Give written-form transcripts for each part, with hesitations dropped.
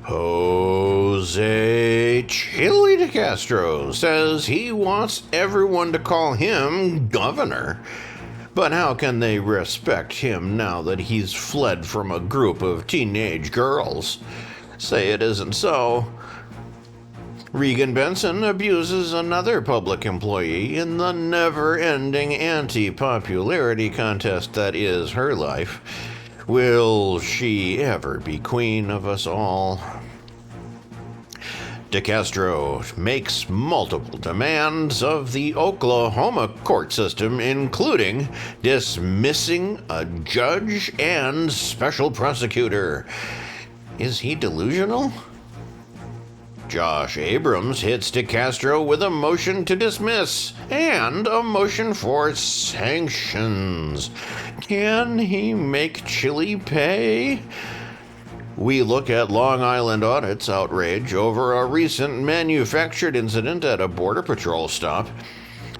Jose Chille DeCastro says he wants everyone to call him governor. But how can they respect him now that he's fled from a group of teenage girls? Say it isn't so. Regan Benson abuses another public employee in the never-ending anti-popularity contest that is her life. Will she ever be queen of us all? DeCastro makes multiple demands of the Oklahoma court system, including dismissing a judge and special prosecutor. Is he delusional? Josh Abrams hits DeCastro with a motion to dismiss and a motion for sanctions. Can he make Chille pay? We look at Long Island Audit's outrage over a recent manufactured incident at a Border Patrol stop.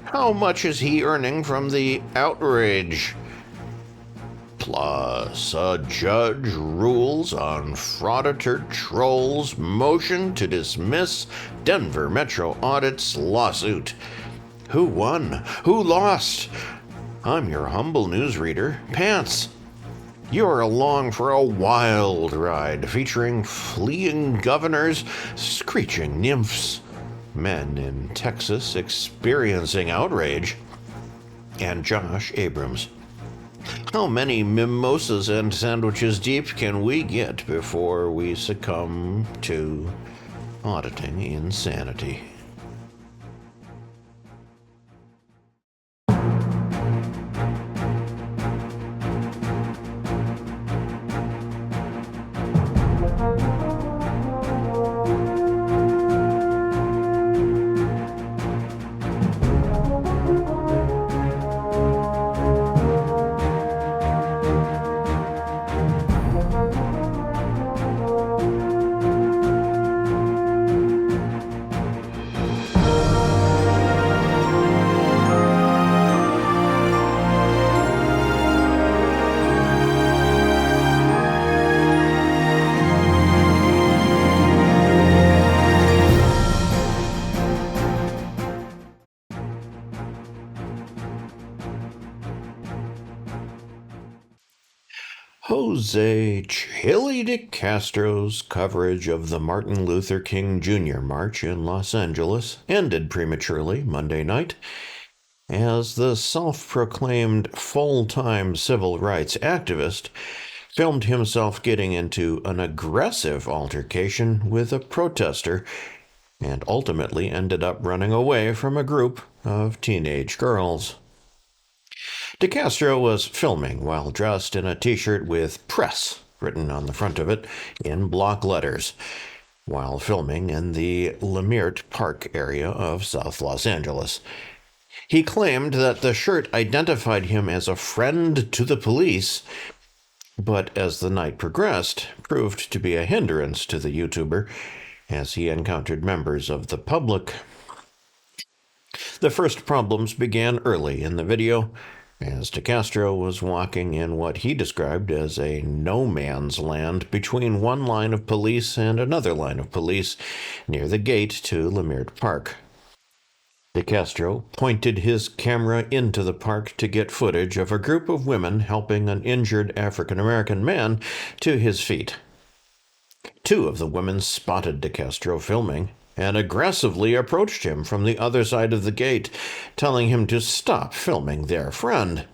How much is he earning from the outrage? Plus, a judge rules on Frauditor Troll's motion to dismiss Denver Metro Audit's lawsuit. Who won? Who lost? I'm your humble newsreader, Pants. You're along for a wild ride featuring fleeing governors, screeching nymphs, men in Texas experiencing outrage, and Josh Abrams. How many mimosas and sandwiches deep can we get before we succumb to auditing insanity? Jose Chille DeCastro's coverage of the Martin Luther King Jr. March in Los Angeles ended prematurely Monday night as the self-proclaimed full-time civil rights activist filmed himself getting into an aggressive altercation with a protester and ultimately ended up running away from a group of teenage girls. DeCastro was filming while dressed in a t-shirt with "Press" written on the front of it in block letters, while filming in the Leimert Park area of South Los Angeles. He claimed that the shirt identified him as a friend to the police, but as the night progressed, proved to be a hindrance to the YouTuber as he encountered members of the public. The first problems began early in the video, as DeCastro was walking in what he described as a no-man's land between one line of police and another line of police near the gate to Leimert Park. DeCastro pointed his camera into the park to get footage of a group of women helping an injured African-American man to his feet. Two of the women spotted DeCastro filming and aggressively approached him from the other side of the gate, telling him to stop filming their friend.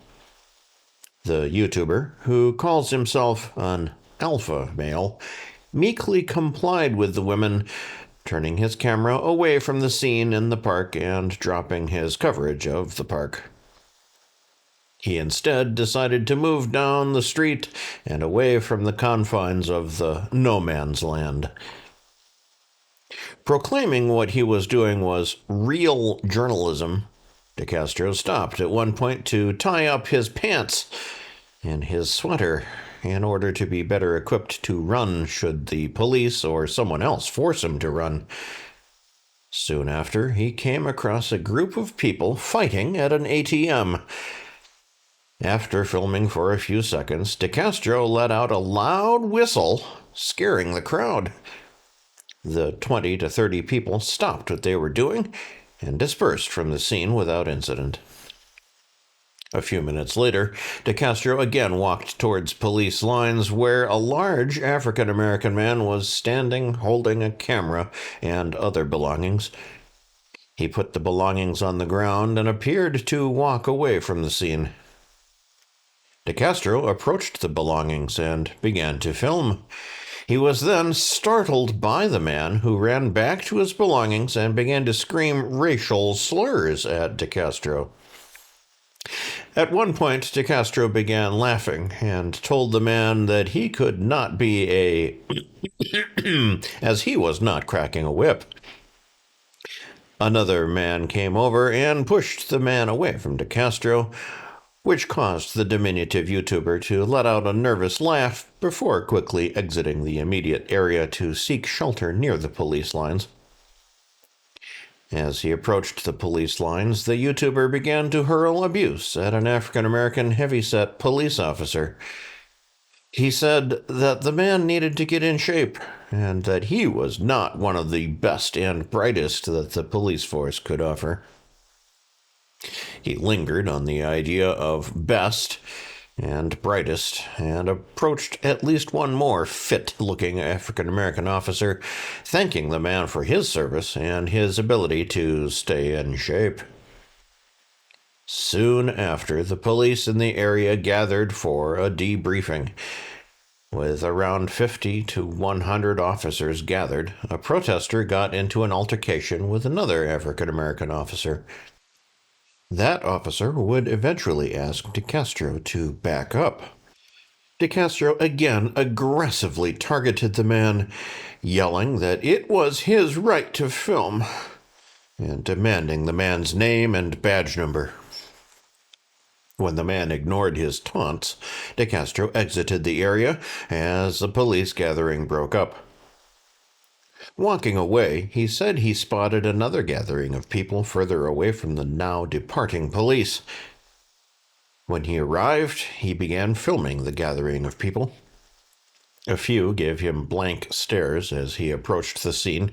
The YouTuber, who calls himself an alpha male, meekly complied with the women, turning his camera away from the scene in the park and dropping his coverage of the park. He instead decided to move down the street and away from the confines of the no man's land. Proclaiming what he was doing was real journalism, DeCastro stopped at one point to tie up his pants and his sweater in order to be better equipped to run should the police or someone else force him to run. Soon after, he came across a group of people fighting at an ATM. After filming for a few seconds, DeCastro let out a loud whistle, scaring the crowd. The 20 to 30 people stopped what they were doing and dispersed from the scene without incident. A few minutes later, DeCastro again walked towards police lines where a large African-American man was standing holding a camera and other belongings. He put the belongings on the ground and appeared to walk away from the scene. DeCastro approached the belongings and began to film. He was then startled by the man, who ran back to his belongings and began to scream racial slurs at DeCastro. At one point, DeCastro began laughing and told the man that he could not be as he was not cracking a whip. Another man came over and pushed the man away from DeCastro, which caused the diminutive YouTuber to let out a nervous laugh before quickly exiting the immediate area to seek shelter near the police lines. As he approached the police lines, the YouTuber began to hurl abuse at an African-American heavyset police officer. He said that the man needed to get in shape and that he was not one of the best and brightest that the police force could offer. He lingered on the idea of best and brightest and approached at least one more fit-looking African-American officer, thanking the man for his service and his ability to stay in shape. Soon after, the police in the area gathered for a debriefing. With around 50 to 100 officers gathered, a protester got into an altercation with another African-American officer. That officer would eventually ask DeCastro to back up. DeCastro again aggressively targeted the man, yelling that it was his right to film, and demanding the man's name and badge number. When the man ignored his taunts, DeCastro exited the area as the police gathering broke up. Walking away, he said he spotted another gathering of people further away from the now departing police. When he arrived, he began filming the gathering of people. A few gave him blank stares as he approached the scene,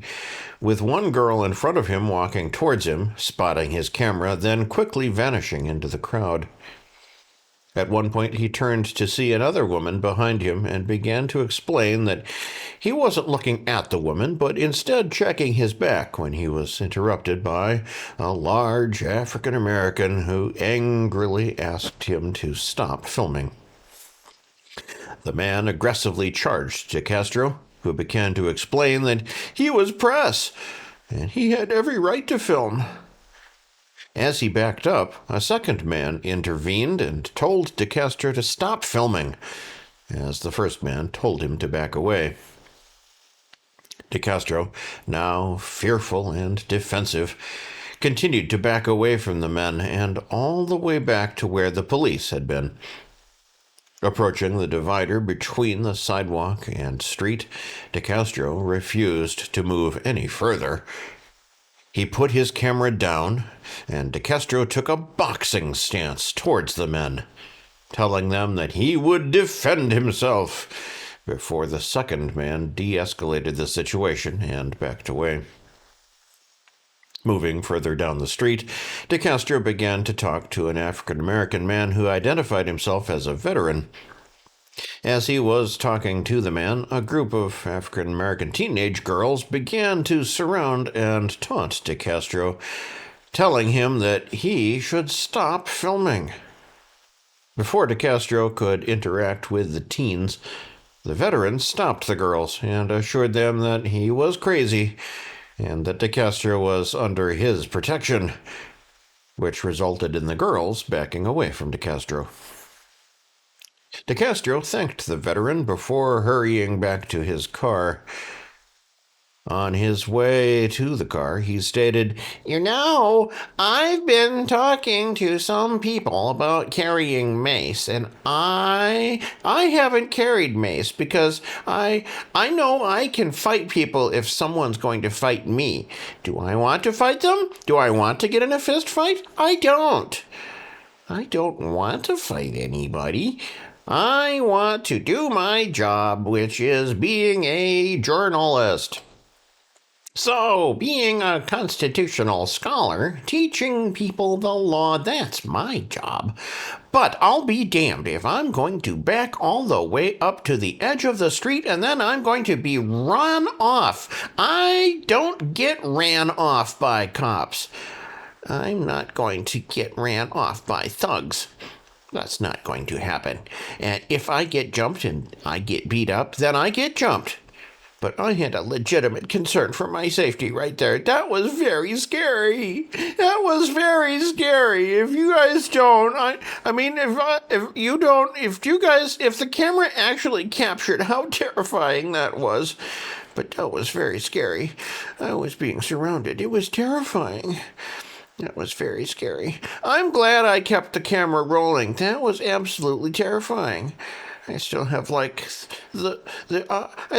with one girl in front of him walking towards him, spotting his camera, then quickly vanishing into the crowd. At one point, he turned to see another woman behind him and began to explain that he wasn't looking at the woman, but instead checking his back when he was interrupted by a large African-American who angrily asked him to stop filming. The man aggressively charged DeCastro, who began to explain that he was press and he had every right to film. As he backed up, a second man intervened and told DeCastro to stop filming, as the first man told him to back away. DeCastro, now fearful and defensive, continued to back away from the men and all the way back to where the police had been. Approaching the divider between the sidewalk and street, DeCastro refused to move any further. He put his camera down, and DeCastro took a boxing stance towards the men, telling them that he would defend himself, before the second man de-escalated the situation and backed away. Moving further down the street, DeCastro began to talk to an African-American man who identified himself as a veteran. As he was talking to the man, a group of African-American teenage girls began to surround and taunt DeCastro, telling him that he should stop filming. Before DeCastro could interact with the teens, the veteran stopped the girls and assured them that he was crazy and that DeCastro was under his protection, which resulted in the girls backing away from DeCastro. DeCastro thanked the veteran before hurrying back to his car. On his way to the car, he stated, "You know, I've been talking to some people about carrying mace, and I haven't carried mace because I know I can fight people if someone's going to fight me. Do I want to fight them? Do I want to get in a fist fight? I don't. I don't want to fight anybody. I want to do my job, which is being a journalist." So, being a constitutional scholar, teaching people the law, that's my job. But I'll be damned if I'm going to back all the way up to the edge of the street and then I'm going to be run off. I don't get ran off by cops. I'm not going to get ran off by thugs. That's not going to happen. And if I get jumped and I get beat up, then I get jumped. But I had a legitimate concern for my safety right there. That was very scary. That was very scary. If you guys don't, if the camera actually captured how terrifying that was, but that was very scary. I was being surrounded. It was terrifying. That was very scary. I'm glad I kept the camera rolling. That was absolutely terrifying. I still have I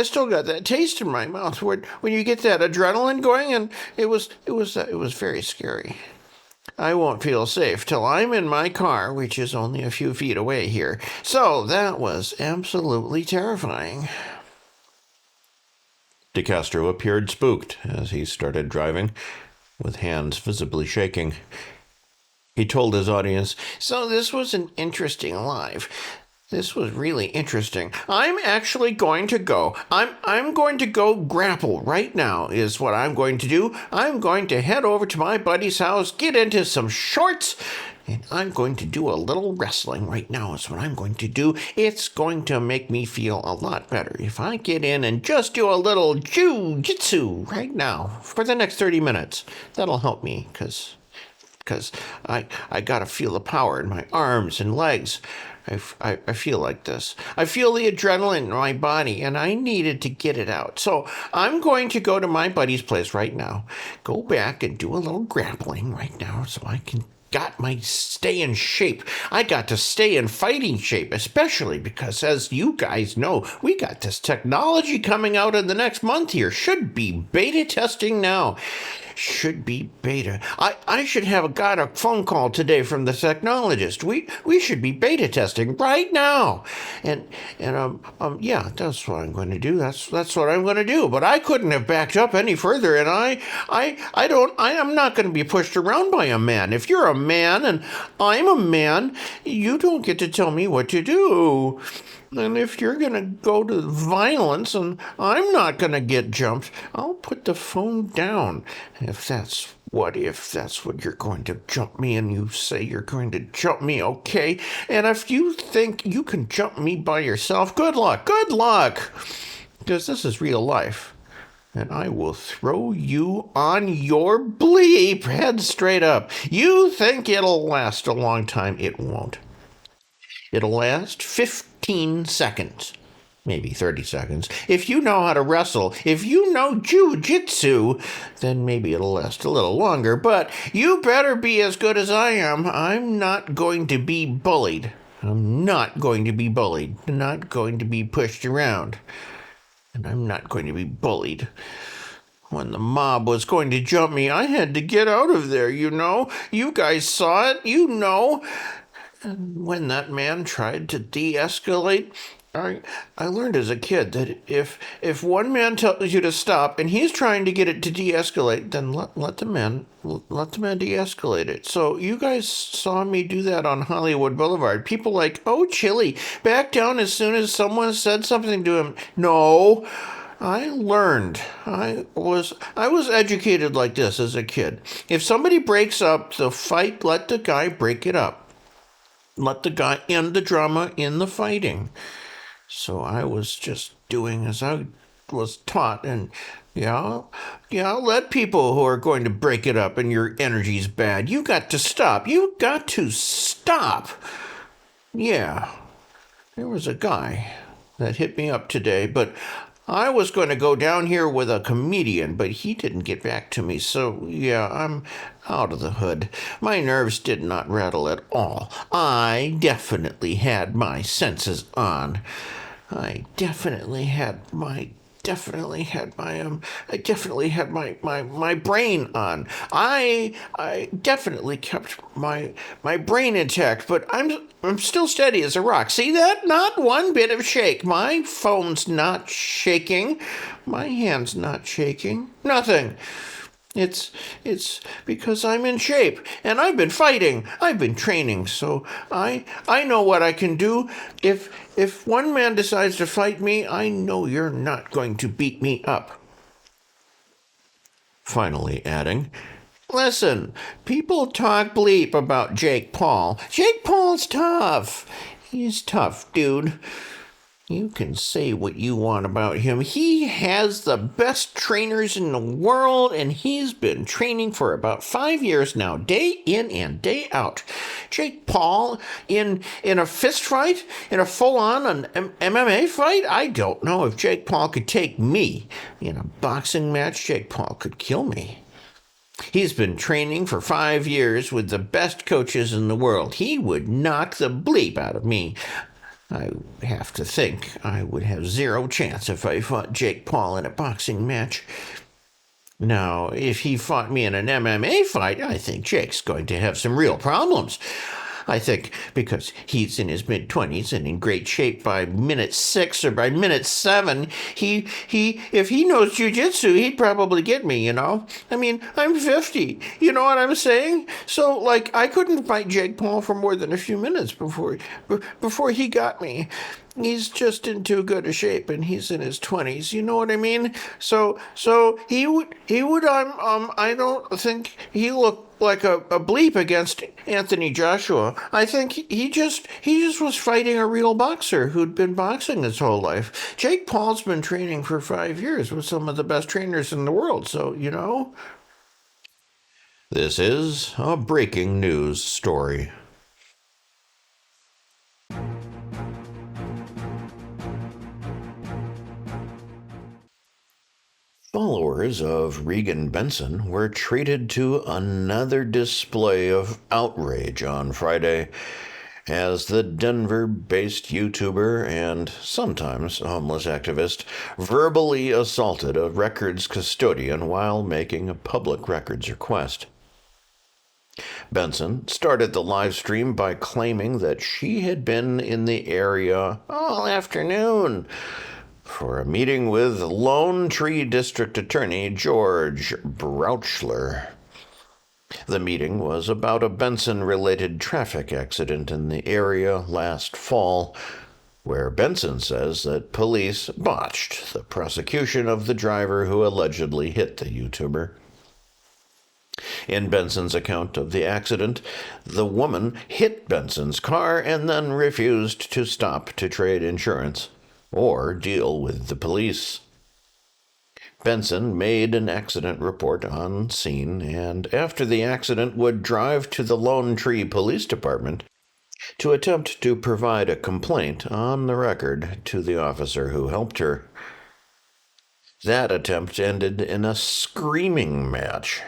still got that taste in my mouth when you get that adrenaline going, and it was very scary. I won't feel safe till I'm in my car, which is only a few feet away here. So that was absolutely terrifying. DeCastro appeared spooked as he started driving, with hands visibly shaking. He told his audience, "So this was an interesting live. This was really interesting. I'm actually going to go. I'm going to go grapple right now is what I'm going to do. I'm going to head over to my buddy's house, get into some shorts, and I'm going to do a little wrestling right now is what I'm going to do. It's going to make me feel a lot better if I get in and just do a little jiu-jitsu right now for the next 30 minutes. That'll help me because I got to feel the power in my arms and legs. I feel like this. I feel the adrenaline in my body, and I needed to get it out. So I'm going to go to my buddy's place right now, go back and do a little grappling right now so I can stay in shape. I got to stay in fighting shape, especially because, as you guys know, we got this technology coming out in the next month here. Should be beta testing now. Should be beta. I should have got a phone call today from the technologist. We should be beta testing right now. And yeah, that's what I'm going to do. That's what I'm going to do. But I couldn't have backed up any further, and I'm not going to be pushed around by a man. If you're a man and I'm a man, you don't get to tell me what to do. And if you're going to go to violence and I'm not going to get jumped, I'll put the phone down. If that's what you're going to jump me and you say you're going to jump me, okay? And if you think you can jump me by yourself, good luck. Because this is real life. And I will throw you on your bleep head straight up. You think it'll last a long time? It won't. It'll last 15 seconds, maybe 30 seconds. If you know how to wrestle, if you know jiu-jitsu, then maybe it'll last a little longer. But you better be as good as I am. I'm not going to be bullied. I'm not going to be bullied. I'm not going to be pushed around. And I'm not going to be bullied. When the mob was going to jump me, I had to get out of there, you know. You guys saw it, you know. And when that man tried to de-escalate, I learned as a kid that if one man tells you to stop and he's trying to get it to de-escalate, then let the man de-escalate it. So you guys saw me do that on Hollywood Boulevard. People like, oh, Chille, back down as soon as someone said something to him. No, I learned. I was educated like this as a kid. If somebody breaks up the fight, let the guy break it up. Let the guy end the drama in the fighting. So I was just doing as I was taught, and yeah, let people who are going to break it up and your energy's bad. You got to stop. Yeah, there was a guy that hit me up today, but I was going to go down here with a comedian, but he didn't get back to me, so yeah, I'm out of the hood. My nerves did not rattle at all. I definitely had my senses on. I definitely had my definitely had my brain on. I definitely kept my brain intact, but I'm still steady as a rock. See that? Not one bit of shake. My phone's not shaking. My hand's not shaking. Nothing. It's because I'm in shape, and I've been fighting. I've been training, so I know what I can do. If one man decides to fight me, I know you're not going to beat me up. Finally adding, listen, people talk bleep about Jake Paul. Jake Paul's tough. He's tough, dude. You can say what you want about him. He has the best trainers in the world, and he's been training for about 5 years now, day in and day out. Jake Paul in a fist fight, in a full-on MMA fight? I don't know if Jake Paul could take me. In a boxing match, Jake Paul could kill me. He's been training for 5 years with the best coaches in the world. He would knock the bleep out of me. I have to think I would have zero chance if I fought Jake Paul in a boxing match. Now, if he fought me in an MMA fight, I think Jake's going to have some real problems. I think because he's in his mid-20s and in great shape by minute 6 or by minute 7, if he knows jiu-jitsu, he'd probably get me, you know? I mean, I'm 50, you know what I'm saying? So, like, I couldn't fight Jake Paul for more than a few minutes before he got me. He's just in too good a shape, and he's in his 20s. You know what I mean? So he would. I don't think he looked like a bleep against Anthony Joshua. I think he just was fighting a real boxer who'd been boxing his whole life. Jake Paul's been training for 5 years with some of the best trainers in the world. So you know. This is a breaking news story. Followers of Regan Benson were treated to another display of outrage on Friday as the Denver-based YouTuber and sometimes homeless activist verbally assaulted a records custodian while making a public records request. Benson started the live stream by claiming that she had been in the area all afternoon for a meeting with Lone Tree District Attorney George Brouchler. The meeting was about a Benson-related traffic accident in the area last fall, where Benson says that police botched the prosecution of the driver who allegedly hit the YouTuber. In Benson's account of the accident, the woman hit Benson's car and then refused to stop to trade insurance or deal with the police. Benson made an accident report on scene, and after the accident would drive to the Lone Tree Police Department to attempt to provide a complaint on the record to the officer who helped her. That attempt ended in a screaming match,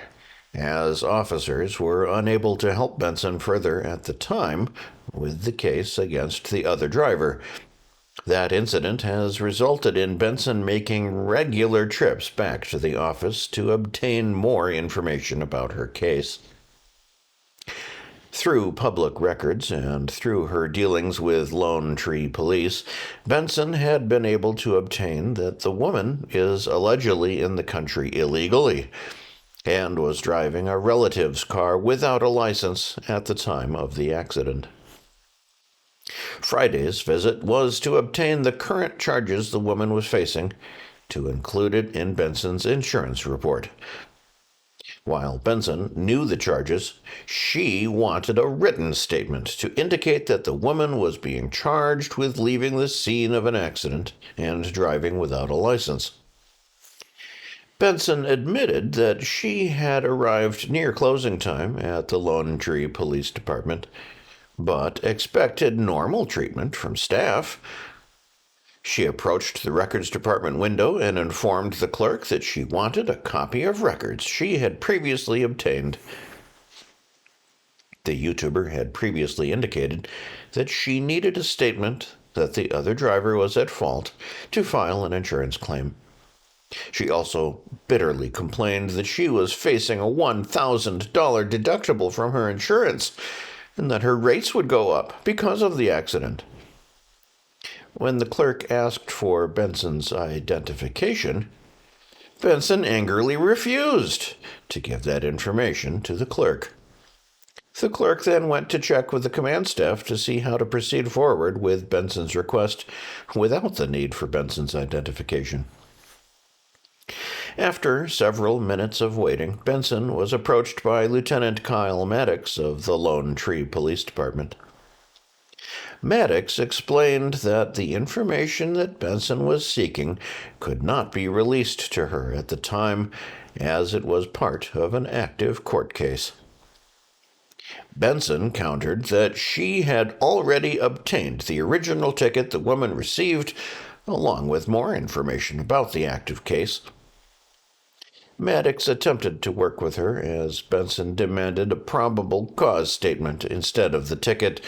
as officers were unable to help Benson further at the time with the case against the other driver. That incident has resulted in Benson making regular trips back to the office to obtain more information about her case. Through public records and through her dealings with Lone Tree Police, Benson had been able to obtain that the woman is allegedly in the country illegally and was driving a relative's car without a license at the time of the accident. Friday's visit was to obtain the current charges the woman was facing, to include it in Benson's insurance report. While Benson knew the charges, she wanted a written statement to indicate that the woman was being charged with leaving the scene of an accident and driving without a license. Benson admitted that she had arrived near closing time at the Lone Tree Police Department, but expected normal treatment from staff. She approached the records department window and informed the clerk that she wanted a copy of records she had previously obtained. The YouTuber had previously indicated that she needed a statement that the other driver was at fault to file an insurance claim. She also bitterly complained that she was facing a $1,000 deductible from her insurance and that her rates would go up because of the accident. When the clerk asked for Benson's identification, Benson angrily refused to give that information to the clerk. The clerk then went to check with the command staff to see how to proceed forward with Benson's request without the need for Benson's identification. After several minutes of waiting, Benson was approached by Lieutenant Kyle Maddox of the Lone Tree Police Department. Maddox explained that the information that Benson was seeking could not be released to her at the time, as it was part of an active court case. Benson countered that she had already obtained the original ticket the woman received, along with more information about the active case. Maddox attempted to work with her as Benson demanded a probable cause statement instead of the ticket,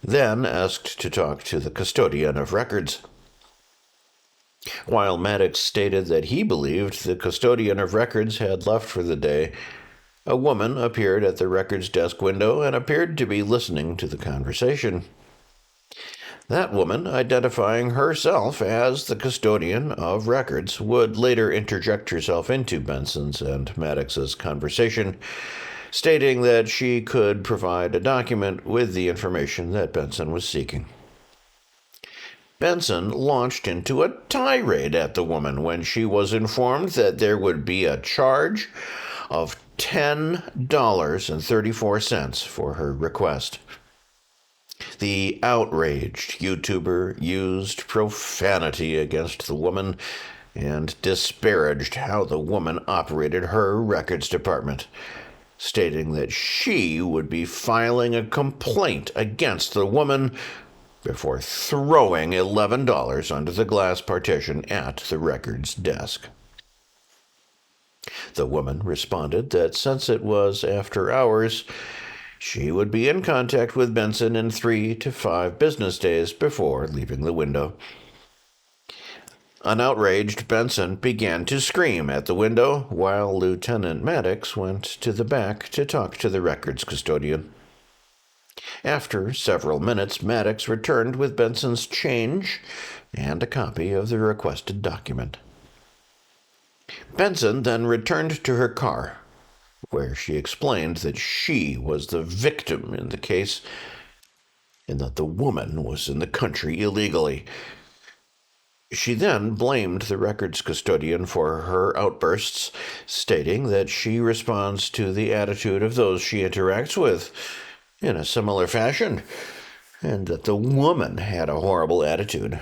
then asked to talk to the custodian of records. While Maddox stated that he believed the custodian of records had left for the day, a woman appeared at the records desk window and appeared to be listening to the conversation. That woman, identifying herself as the custodian of records, would later interject herself into Benson's and Maddox's conversation, stating that she could provide a document with the information that Benson was seeking. Benson launched into a tirade at the woman when she was informed that there would be a charge of $10.34 for her request. The outraged YouTuber used profanity against the woman and disparaged how the woman operated her records department, stating that she would be filing a complaint against the woman before throwing $11 under the glass partition at the records desk. The woman responded that since it was after hours, she would be in contact with Benson in 3 to 5 business days before leaving the window. An outraged Benson began to scream at the window while Lieutenant Maddox went to the back to talk to the records custodian. After several minutes, Maddox returned with Benson's change and a copy of the requested document. Benson then returned to her car, where she explained that she was the victim in the case and that the woman was in the country illegally. She then blamed the records custodian for her outbursts, stating that she responds to the attitude of those she interacts with in a similar fashion, and that the woman had a horrible attitude.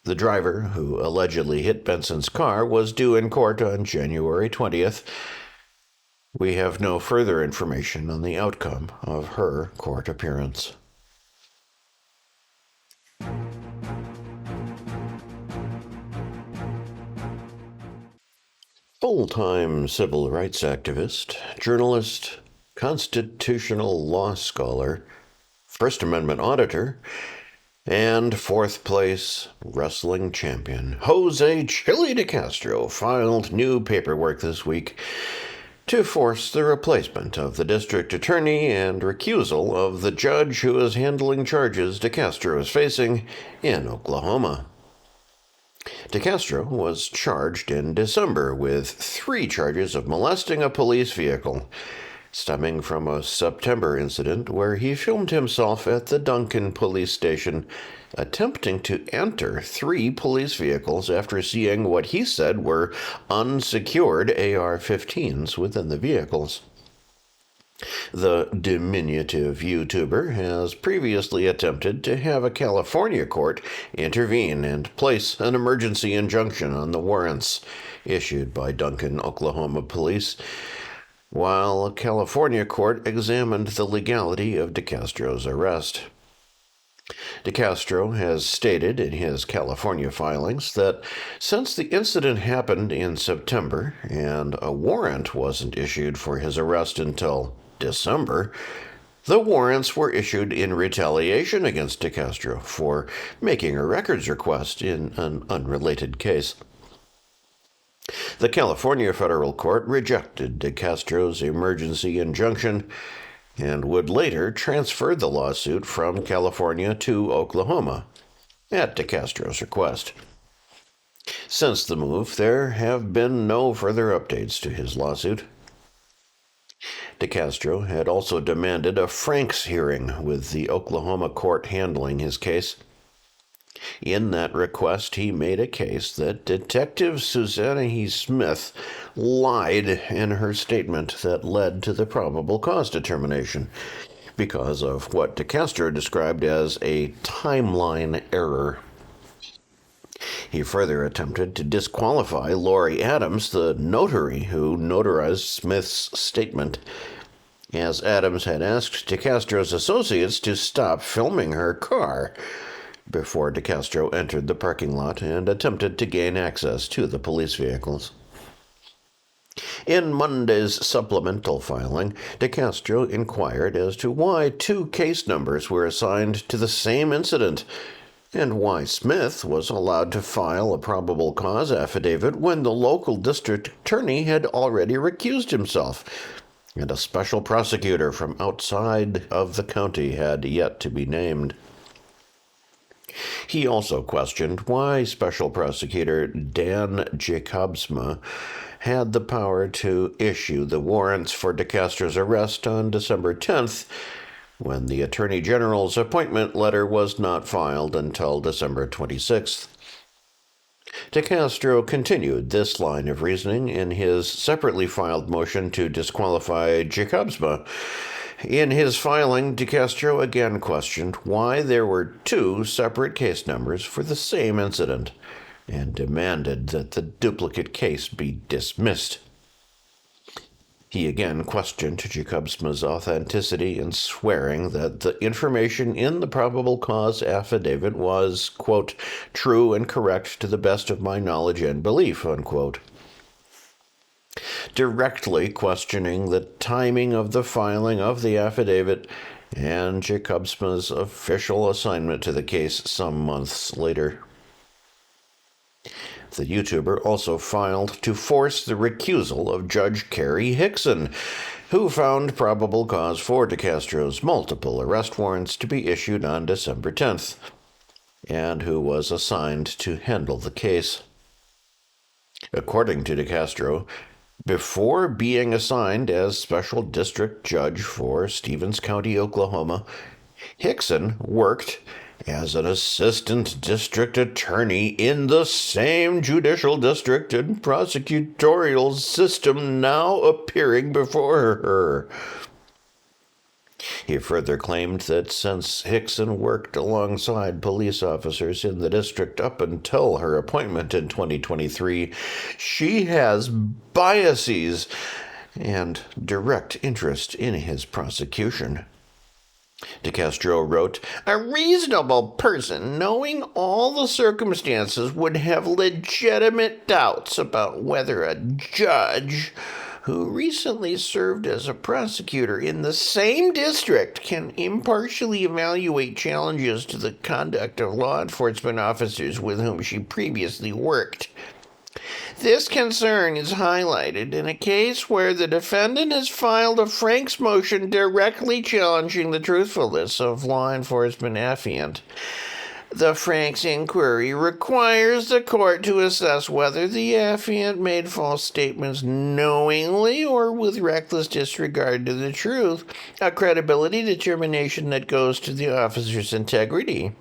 The driver, who allegedly hit Benson's car, was due in court on January 20th. We have no further information on the outcome of her court appearance. Full-time civil rights activist, journalist, constitutional law scholar, First Amendment auditor, and fourth-place wrestling champion Jose Chille DeCastro filed new paperwork this week to force the replacement of the district attorney and recusal of the judge who is handling charges DeCastro is facing in Oklahoma. DeCastro was charged in December with 3 charges of molesting a police vehicle, stemming from a September incident where he filmed himself at the Duncan police station attempting to enter 3 police vehicles after seeing what he said were unsecured AR-15s within the vehicles. The diminutive YouTuber has previously attempted to have a California court intervene and place an emergency injunction on the warrants issued by Duncan, Oklahoma police, while a California court examined the legality of DeCastro's arrest. DeCastro has stated in his California filings that since the incident happened in September and a warrant wasn't issued for his arrest until December, the warrants were issued in retaliation against DeCastro for making a records request in an unrelated case. The California federal court rejected DeCastro's emergency injunction and would later transfer the lawsuit from California to Oklahoma at DeCastro's request. Since the move, there have been no further updates to his lawsuit. DeCastro had also demanded a Franks hearing, with the Oklahoma court handling his case. In that request, he made a case that Detective Susanna E. Smith lied in her statement that led to the probable cause determination because of what DeCastro described as a timeline error. He further attempted to disqualify Lori Adams, the notary who notarized Smith's statement, as Adams had asked DeCastro's associates to stop filming her car before DeCastro entered the parking lot and attempted to gain access to the police vehicles. In Monday's supplemental filing, DeCastro inquired as to why 2 case numbers were assigned to the same incident, and why Smith was allowed to file a probable cause affidavit when the local district attorney had already recused himself, and a special prosecutor from outside of the county had yet to be named. He also questioned why Special Prosecutor Dan Jacobsma had the power to issue the warrants for DeCastro's arrest on December 10th, when the Attorney General's appointment letter was not filed until December 26th. DeCastro continued this line of reasoning in his separately filed motion to disqualify Jacobsma. In his filing, DeCastro again questioned why there were 2 separate case numbers for the same incident, and demanded that the duplicate case be dismissed. He again questioned Jacobsma's authenticity in swearing that the information in the probable cause affidavit was, quote, true and correct to the best of my knowledge and belief, unquote. Directly questioning the timing of the filing of the affidavit and Jacobsma's official assignment to the case some months later. The YouTuber also filed to force the recusal of Judge Carrie Hickson, who found probable cause for DeCastro's multiple arrest warrants to be issued on December 10th, and who was assigned to handle the case. According to DeCastro, before being assigned as special district judge for Stevens County, Oklahoma, Hickson worked as an assistant district attorney in the same judicial district and prosecutorial system now appearing before her. He further claimed that since Hickson worked alongside police officers in the district up until her appointment in 2023, she has biases and direct interest in his prosecution. DeCastro wrote, "A reasonable person, knowing all the circumstances, would have legitimate doubts about whether a judge who recently served as a prosecutor in the same district can impartially evaluate challenges to the conduct of law enforcement officers with whom she previously worked. This concern is highlighted in a case where the defendant has filed a Franks motion directly challenging the truthfulness of law enforcement affiant. The Franks inquiry requires the court to assess whether the affiant made false statements knowingly or with reckless disregard to the truth, a credibility determination that goes to the officer's integrity.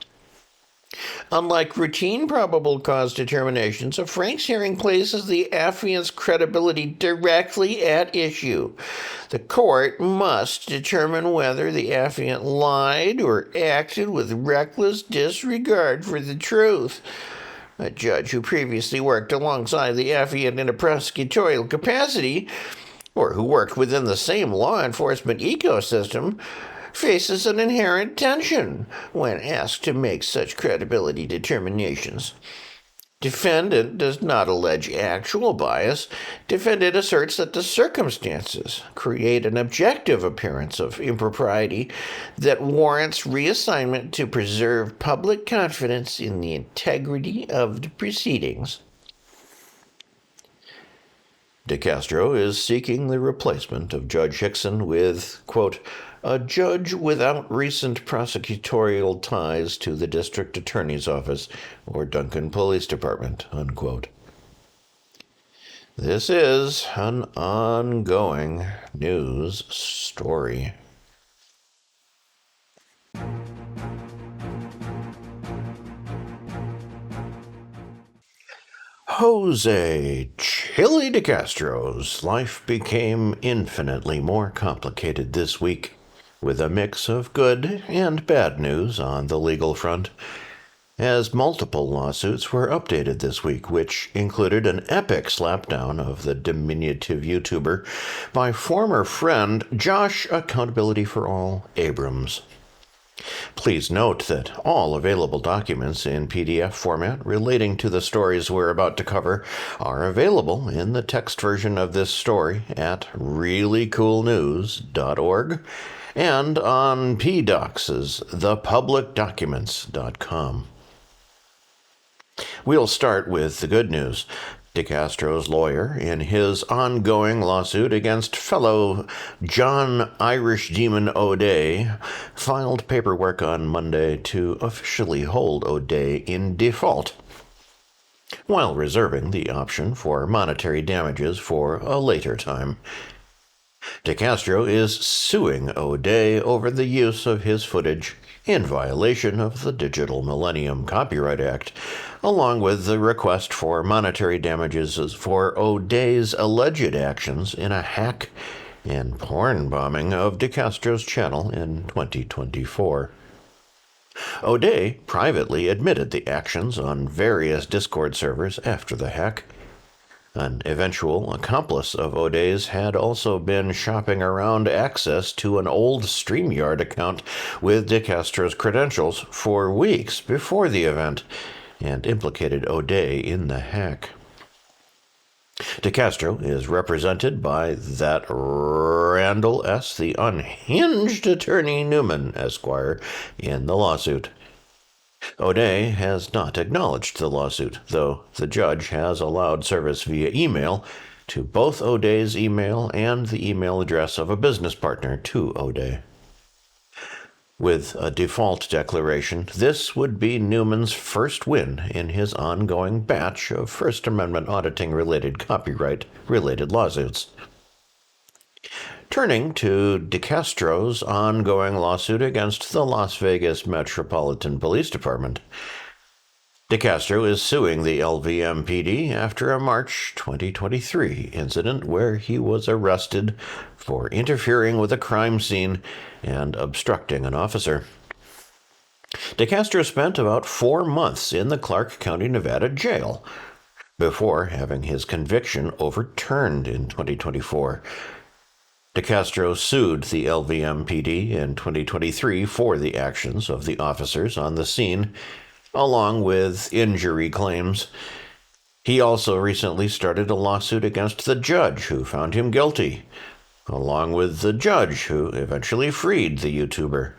Unlike routine probable cause determinations, a Franks hearing places the affiant's credibility directly at issue. The court must determine whether the affiant lied or acted with reckless disregard for the truth. A judge who previously worked alongside the affiant in a prosecutorial capacity, or who worked within the same law enforcement ecosystem, faces an inherent tension when asked to make such credibility determinations. Defendant does not allege actual bias. Defendant asserts that the circumstances create an objective appearance of impropriety that warrants reassignment to preserve public confidence in the integrity of the proceedings. DeCastro is seeking the replacement of Judge Hickson with, quote, a judge without recent prosecutorial ties to the district attorney's office or Duncan Police Department, unquote. This is an ongoing news story. Jose Chille DeCastro's life became infinitely more complicated this week, with a mix of good and bad news on the legal front, as multiple lawsuits were updated this week, which included an epic slapdown of the diminutive YouTuber by former friend Josh Accountability for All Abrams. Please note that all available documents in PDF format relating to the stories we're about to cover are available in the text version of this story at ReallyCoolNews.org and on PDocs' thepublicdocuments.com. We'll start with the good news. DeCastro's lawyer, in his ongoing lawsuit against fellow John Irish Demon O'Day, filed paperwork on Monday to officially hold O'Day in default, while reserving the option for monetary damages for a later time. DeCastro is suing O'Day over the use of his footage in violation of the Digital Millennium Copyright Act, along with the request for monetary damages for O'Day's alleged actions in a hack and porn bombing of DeCastro's channel in 2024. O'Day privately admitted the actions on various Discord servers after the hack. An eventual accomplice of O'Day's had also been shopping around access to an old StreamYard account with DeCastro's credentials for weeks before the event, and implicated O'Day in the hack. DeCastro is represented by that Randall S., the unhinged attorney Newman, Esquire, in the lawsuit. O'Day has not acknowledged the lawsuit, though the judge has allowed service via email to both O'Day's email and the email address of a business partner to O'Day. With a default declaration, this would be Newman's first win in his ongoing batch of First Amendment auditing-related copyright-related lawsuits. Turning to DeCastro's ongoing lawsuit against the Las Vegas Metropolitan Police Department. DeCastro is suing the LVMPD after a March 2023 incident where he was arrested for interfering with a crime scene and obstructing an officer. DeCastro spent about 4 months in the Clark County, Nevada jail before having his conviction overturned in 2024. DeCastro sued the LVMPD in 2023 for the actions of the officers on the scene, along with injury claims. He also recently started a lawsuit against the judge who found him guilty, along with the judge who eventually freed the YouTuber.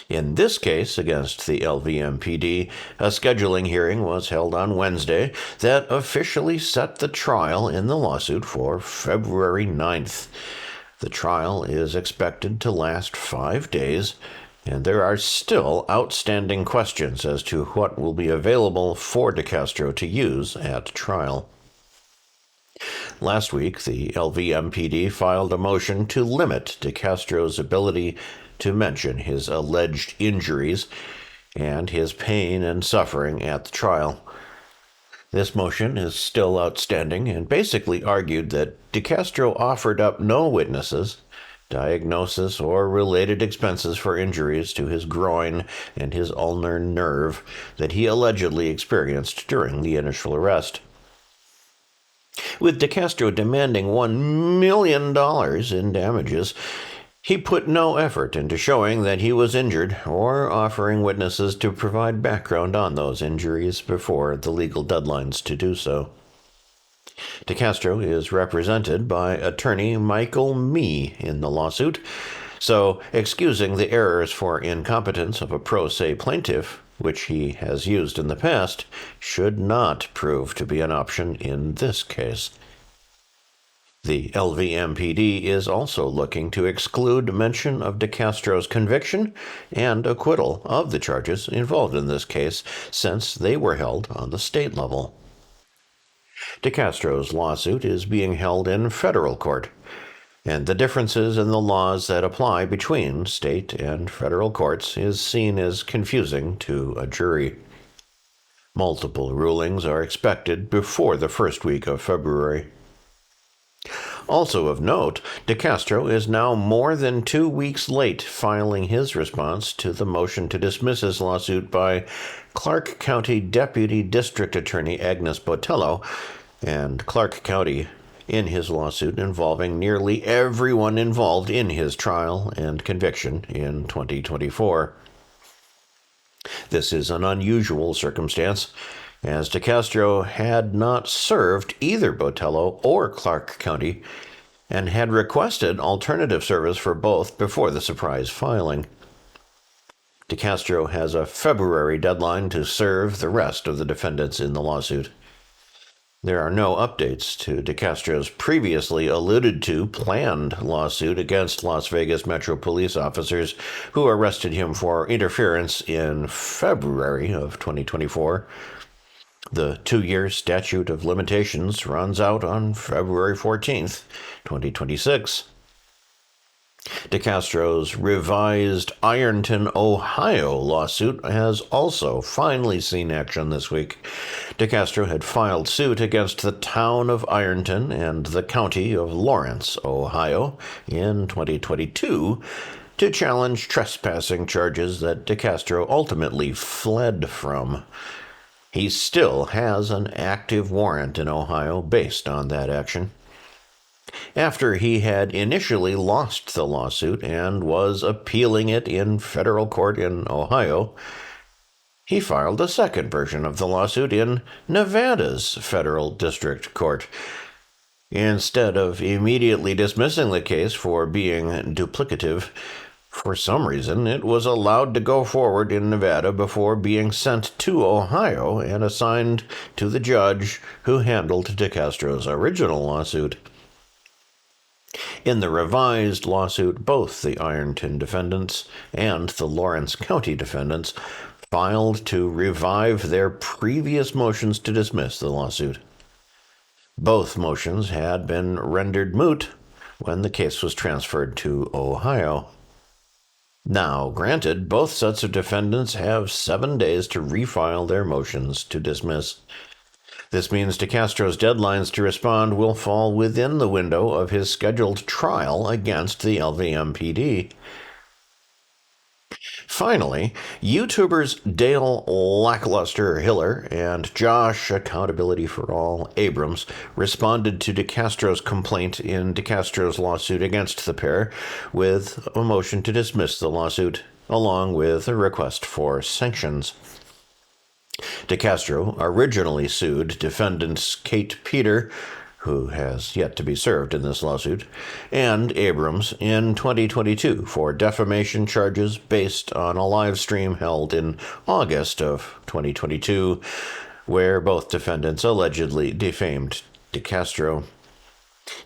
In this case against the LVMPD, a scheduling hearing was held on Wednesday that officially set the trial in the lawsuit for February 9th. The trial is expected to last 5 days, and there are still outstanding questions as to what will be available for DeCastro to use at trial. Last week, the LVMPD filed a motion to limit DeCastro's ability to mention his alleged injuries and his pain and suffering at the trial. This motion is still outstanding and basically argued that DeCastro offered up no witnesses, diagnosis, or related expenses for injuries to his groin and his ulnar nerve that he allegedly experienced during the initial arrest. With DeCastro demanding $1 million in damages, he put no effort into showing that he was injured or offering witnesses to provide background on those injuries before the legal deadlines to do so. DeCastro is represented by attorney Michael Mee in the lawsuit, so excusing the errors for incompetence of a pro se plaintiff, which he has used in the past, should not prove to be an option in this case. The LVMPD is also looking to exclude mention of DeCastro's conviction and acquittal of the charges involved in this case, since they were held on the state level. DeCastro's lawsuit is being held in federal court, and the differences in the laws that apply between state and federal courts is seen as confusing to a jury. Multiple rulings are expected before the first week of February. Also of note, DeCastro is now more than 2 weeks late filing his response to the motion to dismiss his lawsuit by Clark County Deputy District Attorney Agnes Botello and Clark County in his lawsuit involving nearly everyone involved in his trial and conviction in 2024. This is an unusual circumstance, as DeCastro had not served either Botello or Clark County and had requested alternative service for both before the surprise filing. DeCastro has a February deadline to serve the rest of the defendants in the lawsuit. There are no updates to DeCastro's previously alluded to planned lawsuit against Las Vegas Metro police officers who arrested him for interference in February of 2024. The 2-year statute of limitations runs out on February 14th, 2026. DeCastro's revised Ironton, Ohio lawsuit has also finally seen action this week. DeCastro had filed suit against the town of Ironton and the county of Lawrence, Ohio, in 2022 to challenge trespassing charges that DeCastro ultimately fled from. He still has an active warrant in Ohio based on that action. After he had initially lost the lawsuit and was appealing it in federal court in Ohio, he filed a second version of the lawsuit in Nevada's federal district court. Instead of immediately dismissing the case for being duplicative, for some reason it was allowed to go forward in Nevada before being sent to Ohio and assigned to the judge who handled DeCastro's original lawsuit. In the revised lawsuit, both the Ironton defendants and the Lawrence County defendants filed to revive their previous motions to dismiss the lawsuit. Both motions had been rendered moot when the case was transferred to Ohio. Now, granted, both sets of defendants have 7 days to refile their motions to dismiss. This means DeCastro's deadlines to respond will fall within the window of his scheduled trial against the LVMPD. Finally, YouTubers Dale Lackluster Hiller and Josh Accountability for All Abrams responded to DeCastro's complaint in DeCastro's lawsuit against the pair with a motion to dismiss the lawsuit, along with a request for sanctions. DeCastro originally sued defendants Kate Peter, who has yet to be served in this lawsuit, and Abrams in 2022 for defamation charges based on a live stream held in August of 2022, where both defendants allegedly defamed DeCastro.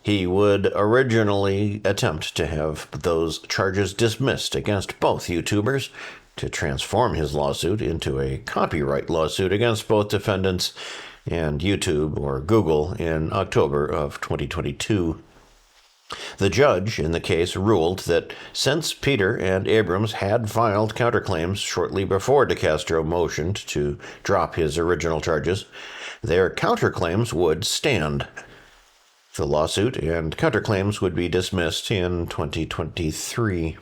He would originally attempt to have those charges dismissed against both YouTubers to transform his lawsuit into a copyright lawsuit against both defendants and YouTube or Google in October of 2022. The judge in the case ruled that since Peter and Abrams had filed counterclaims shortly before DeCastro motioned to drop his original charges, their counterclaims would stand. The lawsuit and counterclaims would be dismissed in 2023.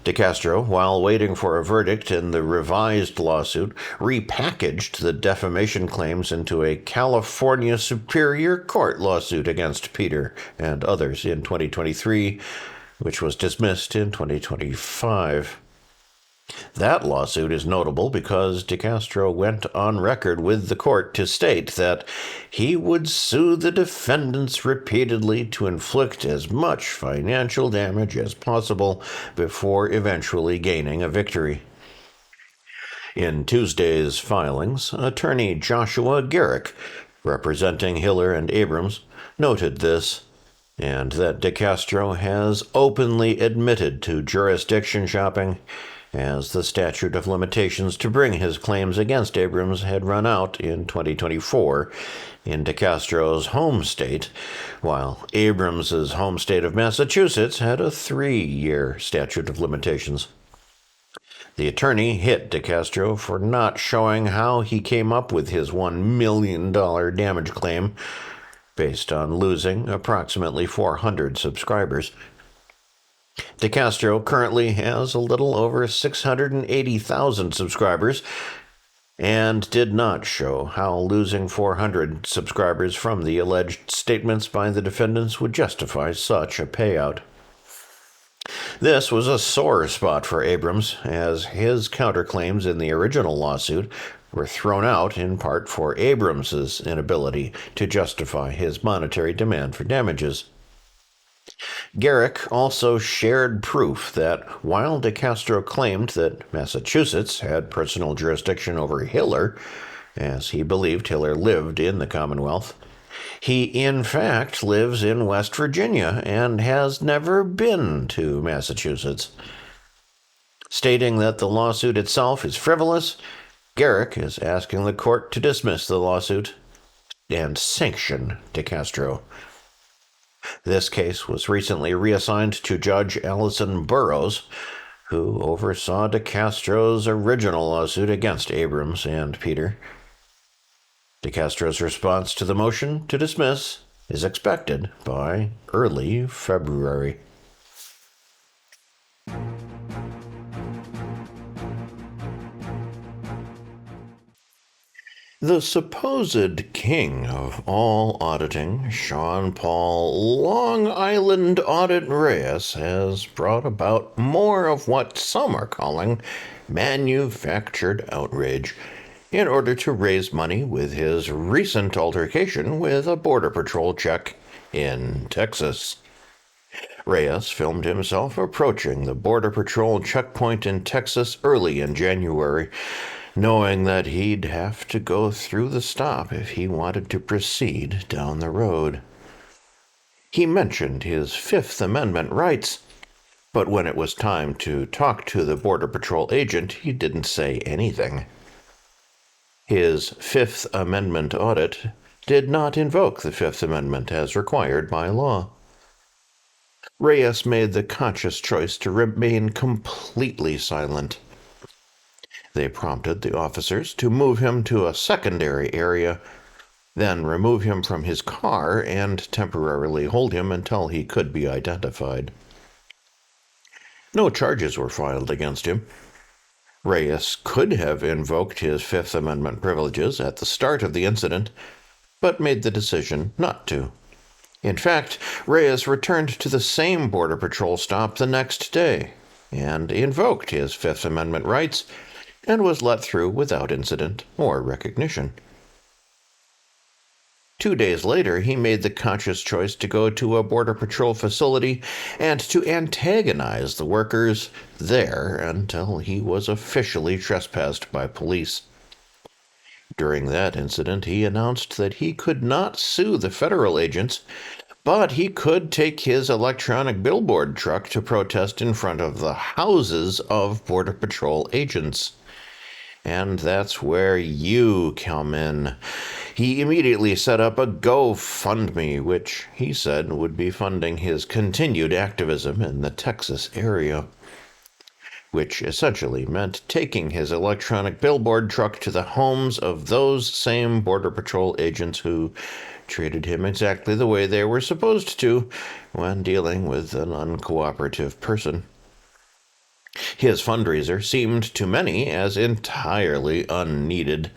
DeCastro, while waiting for a verdict in the revised lawsuit, repackaged the defamation claims into a California Superior Court lawsuit against Peter and others in 2023, which was dismissed in 2025. That lawsuit is notable because DeCastro went on record with the court to state that he would sue the defendants repeatedly to inflict as much financial damage as possible before eventually gaining a victory. In Tuesday's filings, attorney Joshua Garrick representing Hiller and Abrams, noted this, and that DeCastro has openly admitted to jurisdiction shopping, as the statute of limitations to bring his claims against Abrams had run out in 2024 in DeCastro's home state, while Abrams's home state of Massachusetts had a 3-year statute of limitations. The attorney hit DeCastro for not showing how he came up with his $1 million damage claim based on losing approximately 400 subscribers. DeCastro currently has a little over 680,000 subscribers and did not show how losing 400 subscribers from the alleged statements by the defendants would justify such a payout. This was a sore spot for Abrams, as his counterclaims in the original lawsuit were thrown out in part for Abrams's inability to justify his monetary demand for damages. Garrick also shared proof that while DeCastro claimed that Massachusetts had personal jurisdiction over Hiller, as he believed Hiller lived in the Commonwealth, he in fact lives in West Virginia and has never been to Massachusetts. Stating that the lawsuit itself is frivolous, Garrick is asking the court to dismiss the lawsuit and sanction DeCastro. This case was recently reassigned to Judge Allison Burroughs, who oversaw DeCastro's original lawsuit against Abrams and Peter. DeCastro's response to the motion to dismiss is expected by early February. The supposed king of all auditing, Sean Paul Long Island Audit Reyes, has brought about more of what some are calling manufactured outrage in order to raise money with his recent altercation with a Border Patrol check in Texas. Reyes filmed himself approaching the Border Patrol checkpoint in Texas early in January, knowing that he'd have to go through the stop if he wanted to proceed down the road. He mentioned his Fifth Amendment rights, but when it was time to talk to the Border Patrol agent, he didn't say anything. His Fifth Amendment audit did not invoke the Fifth Amendment as required by law. Reyes made the conscious choice to remain completely silent. They prompted the officers to move him to a secondary area, then remove him from his car and temporarily hold him until he could be identified. No charges were filed against him. Reyes could have invoked his Fifth Amendment privileges at the start of the incident, but made the decision not to. In fact, Reyes returned to the same Border Patrol stop the next day and invoked his Fifth Amendment rights and was let through without incident or recognition. 2 days later, he made the conscious choice to go to a Border Patrol facility and to antagonize the workers there until he was officially trespassed by police. During that incident, he announced that he could not sue the federal agents, but he could take his electronic billboard truck to protest in front of the houses of Border Patrol agents. And that's where you come in. He immediately set up a GoFundMe, which he said would be funding his continued activism in the Texas area, which essentially meant taking his electronic billboard truck to the homes of those same Border Patrol agents who treated him exactly the way they were supposed to when dealing with an uncooperative person. His fundraiser seemed to many as entirely unneeded.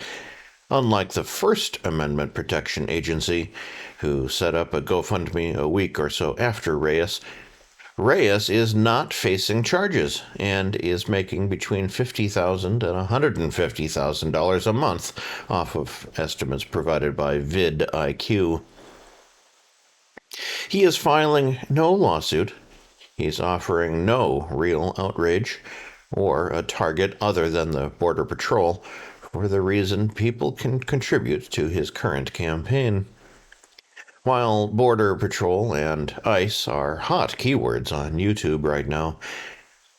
Unlike the First Amendment Protection Agency, who set up a GoFundMe a week or so after Reyes, Reyes is not facing charges and is making between $50,000 and $150,000 a month off of estimates provided by vidIQ. He is filing no lawsuit. He's offering no real outrage or a target other than the Border Patrol for the reason people can contribute to his current campaign. While Border Patrol and ICE are hot keywords on YouTube right now,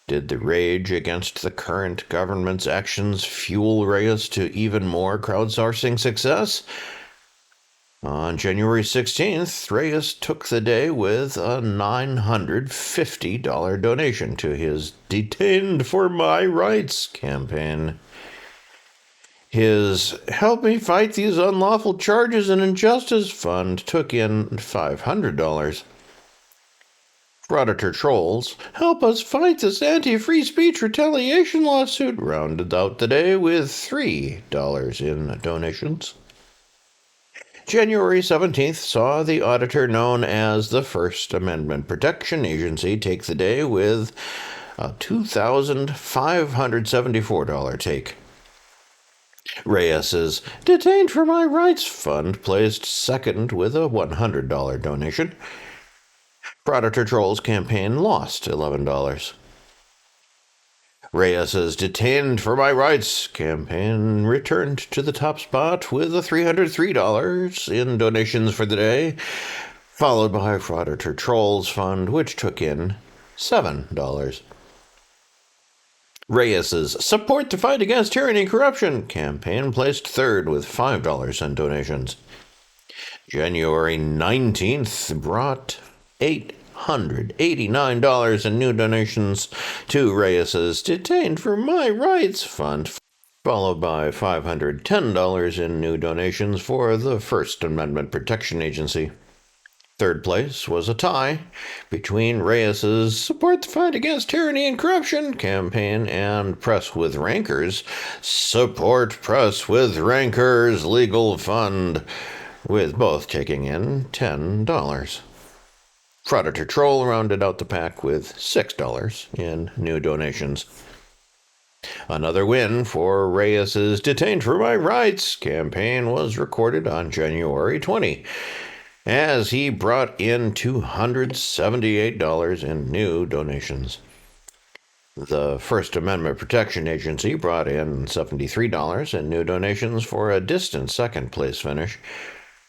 did the rage against the current government's actions fuel Reyes to even more crowdsourcing success? On January 16th, Reyes took the day with a $950 donation to his Detained for My Rights campaign. His Help Me Fight These Unlawful Charges and Injustice fund took in $500. Frauditor trolls, Help Us Fight This Anti-Free Speech Retaliation Lawsuit rounded out the day with $3 in donations. January 17th saw the auditor known as the First Amendment Protection Agency take the day with a $2,574 take. Reyes's Detained for My Rights fund placed second with a $100 donation. Frauditor Troll's campaign lost $11. Reyes's Detained for My Rights campaign returned to the top spot with a $303 in donations for the day, followed by Frauditor Troll's fund, which took in $7. Reyes's Support the Fight Against Tyranny and Corruption campaign placed third with $5 in donations. January 19th brought $889 in new donations to Reyes's Detained for My Rights fund, followed by $510 in new donations for the First Amendment Protection Agency. Third place was a tie between Reyes's Support the Fight Against Tyranny and Corruption campaign and Press with Rancors' Support Press with Rancors Legal Fund, with both taking in $10. Frauditor Troll rounded out the pack with $6 in new donations. Another win for Reyes's Detained for My Rights campaign was recorded on January 20, as he brought in $278 in new donations. The First Amendment Protection Agency brought in $73 in new donations for a distant second-place finish.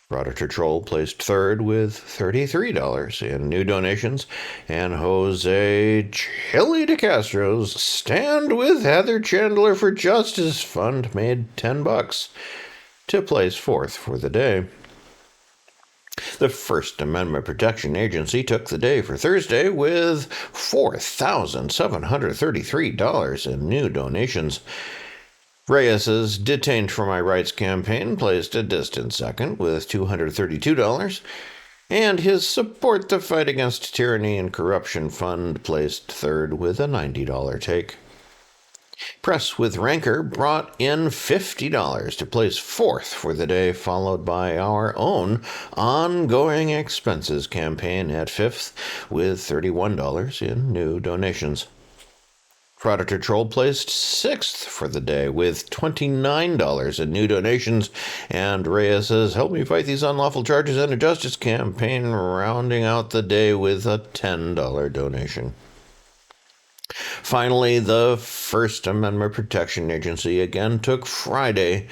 Frauditor Troll placed third with $33 in new donations, and Jose Chille DeCastro's Stand with Heather Chandler for Justice fund made $10 to place fourth for the day. The First Amendment Protection Agency took the day for Thursday with $4,733 in new donations. Reyes's Detained for My Rights campaign placed a distant second with $232, and his Support the Fight Against Tyranny and Corruption fund placed third with a $90 take. Press with Rancor brought in $50 to place fourth for the day, followed by our own Ongoing Expenses campaign at fifth with $31 in new donations. Frauditor Troll placed sixth for the day with $29 in new donations, and Reyes's Help Me Fight These Unlawful Charges and Injustice campaign rounding out the day with a $10 donation. Finally, the First Amendment Protection Agency again took Friday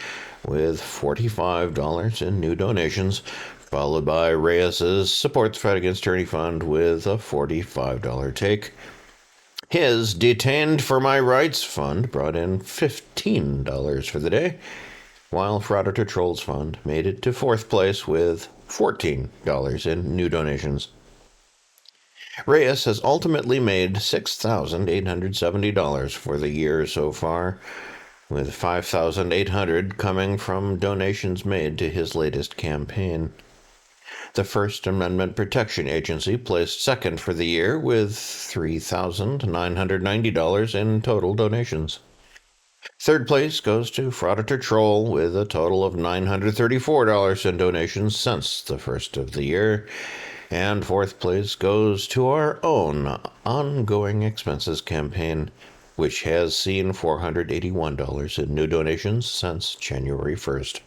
with $45 in new donations, followed by Reyes's Support the Fight Against Tyranny fund with a $45 take. His Detained for My Rights fund brought in $15 for the day, while Frauditor Troll's fund made it to fourth place with $14 in new donations. Reyes has ultimately made $6,870 for the year so far, with $5,800 coming from donations made to his latest campaign. The First Amendment Protection Agency placed second for the year with $3,990 in total donations. Third place goes to Frauditor Troll with a total of $934 in donations since the first of the year. And fourth place goes to our own Ongoing Expenses campaign, which has seen $481 in new donations since January 1st.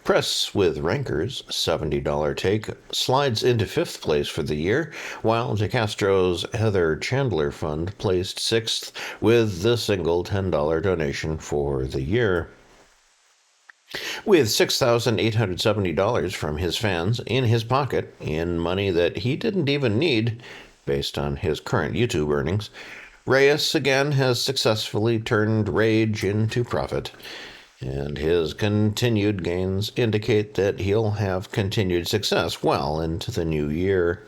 Press with Ranker's $70 take slides into 5th place for the year, while DeCastro's Heather Chandler Fund placed 6th with the single $10 donation for the year. With $6,870 from his fans in his pocket, in money that he didn't even need, based on his current YouTube earnings, Reyes again has successfully turned rage into profit, and his continued gains indicate that he'll have continued success well into the new year.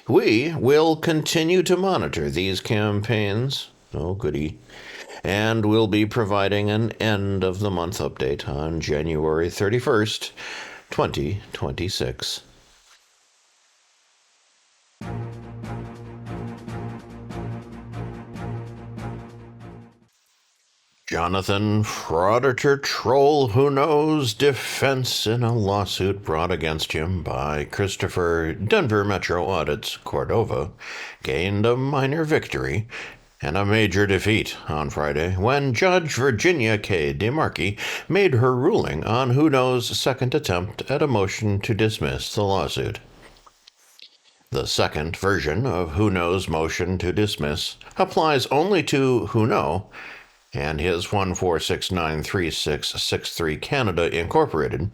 We will continue to monitor these campaigns, oh goody, and we'll be providing an end-of-the-month update on January 31st, 2026. Jonathan Frauditor troll who knows defense in a lawsuit brought against him by Christopher Denver Metro Audits Cordova gained a minor victory and a major defeat on Friday when Judge Virginia K. DeMarchi made her ruling on Who Knows' second attempt at a motion to dismiss the lawsuit. The second version of Who Knows' motion to dismiss applies only to Who Know and his 1469363 Canada Incorporated,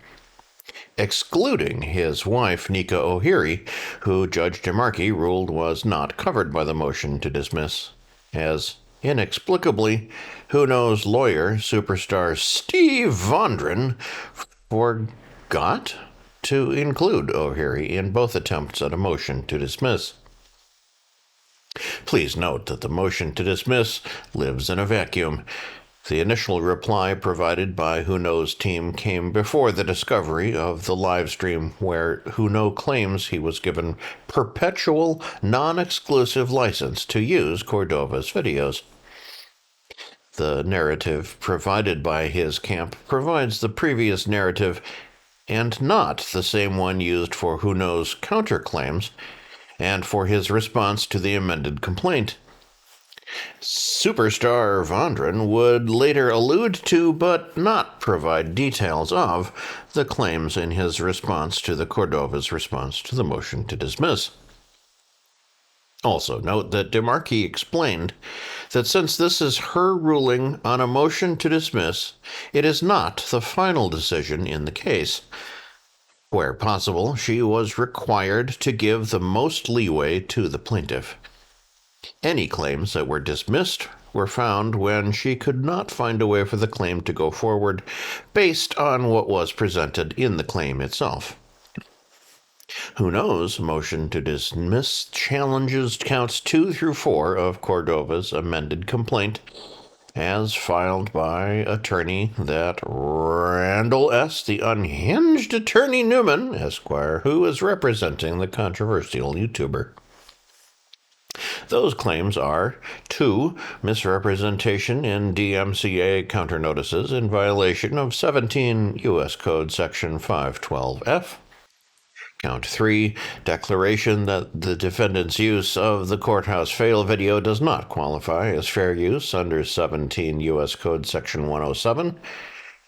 excluding his wife Nika O'Heary, who Judge DeMarchi ruled was not covered by the motion to dismiss, as inexplicably Who Knows lawyer superstar Steve Vondran forgot to include O'Heary in both attempts at a motion to dismiss. Please note that the motion to dismiss lives in a vacuum. The initial reply provided by Who Knows' team came before the discovery of the live stream where Who Know claims he was given perpetual, non-exclusive license to use Cordova's videos. The narrative provided by his camp provides the previous narrative and not the same one used for Who Knows' counterclaims and for his response to the amended complaint. Superstar Vondran would later allude to, but not provide details of, the claims in his response to the Cordova's response to the motion to dismiss. Also note that DeMarchi explained that since this is her ruling on a motion to dismiss, it is not the final decision in the case. Where possible, she was required to give the most leeway to the plaintiff. Any claims that were dismissed were found when she could not find a way for the claim to go forward based on what was presented in the claim itself. Who Knows' motion to dismiss challenges counts 2 through 4 of Cordova's amended complaint, as filed by attorney that Randall S., the unhinged attorney Newman, Esquire, who is representing the controversial YouTuber. Those claims are 2. Misrepresentation in DMCA counternotices in violation of 17 U.S. Code Section 512F. Count 3, declaration that the defendant's use of the courthouse fail video does not qualify as fair use under 17 U.S. Code Section 107.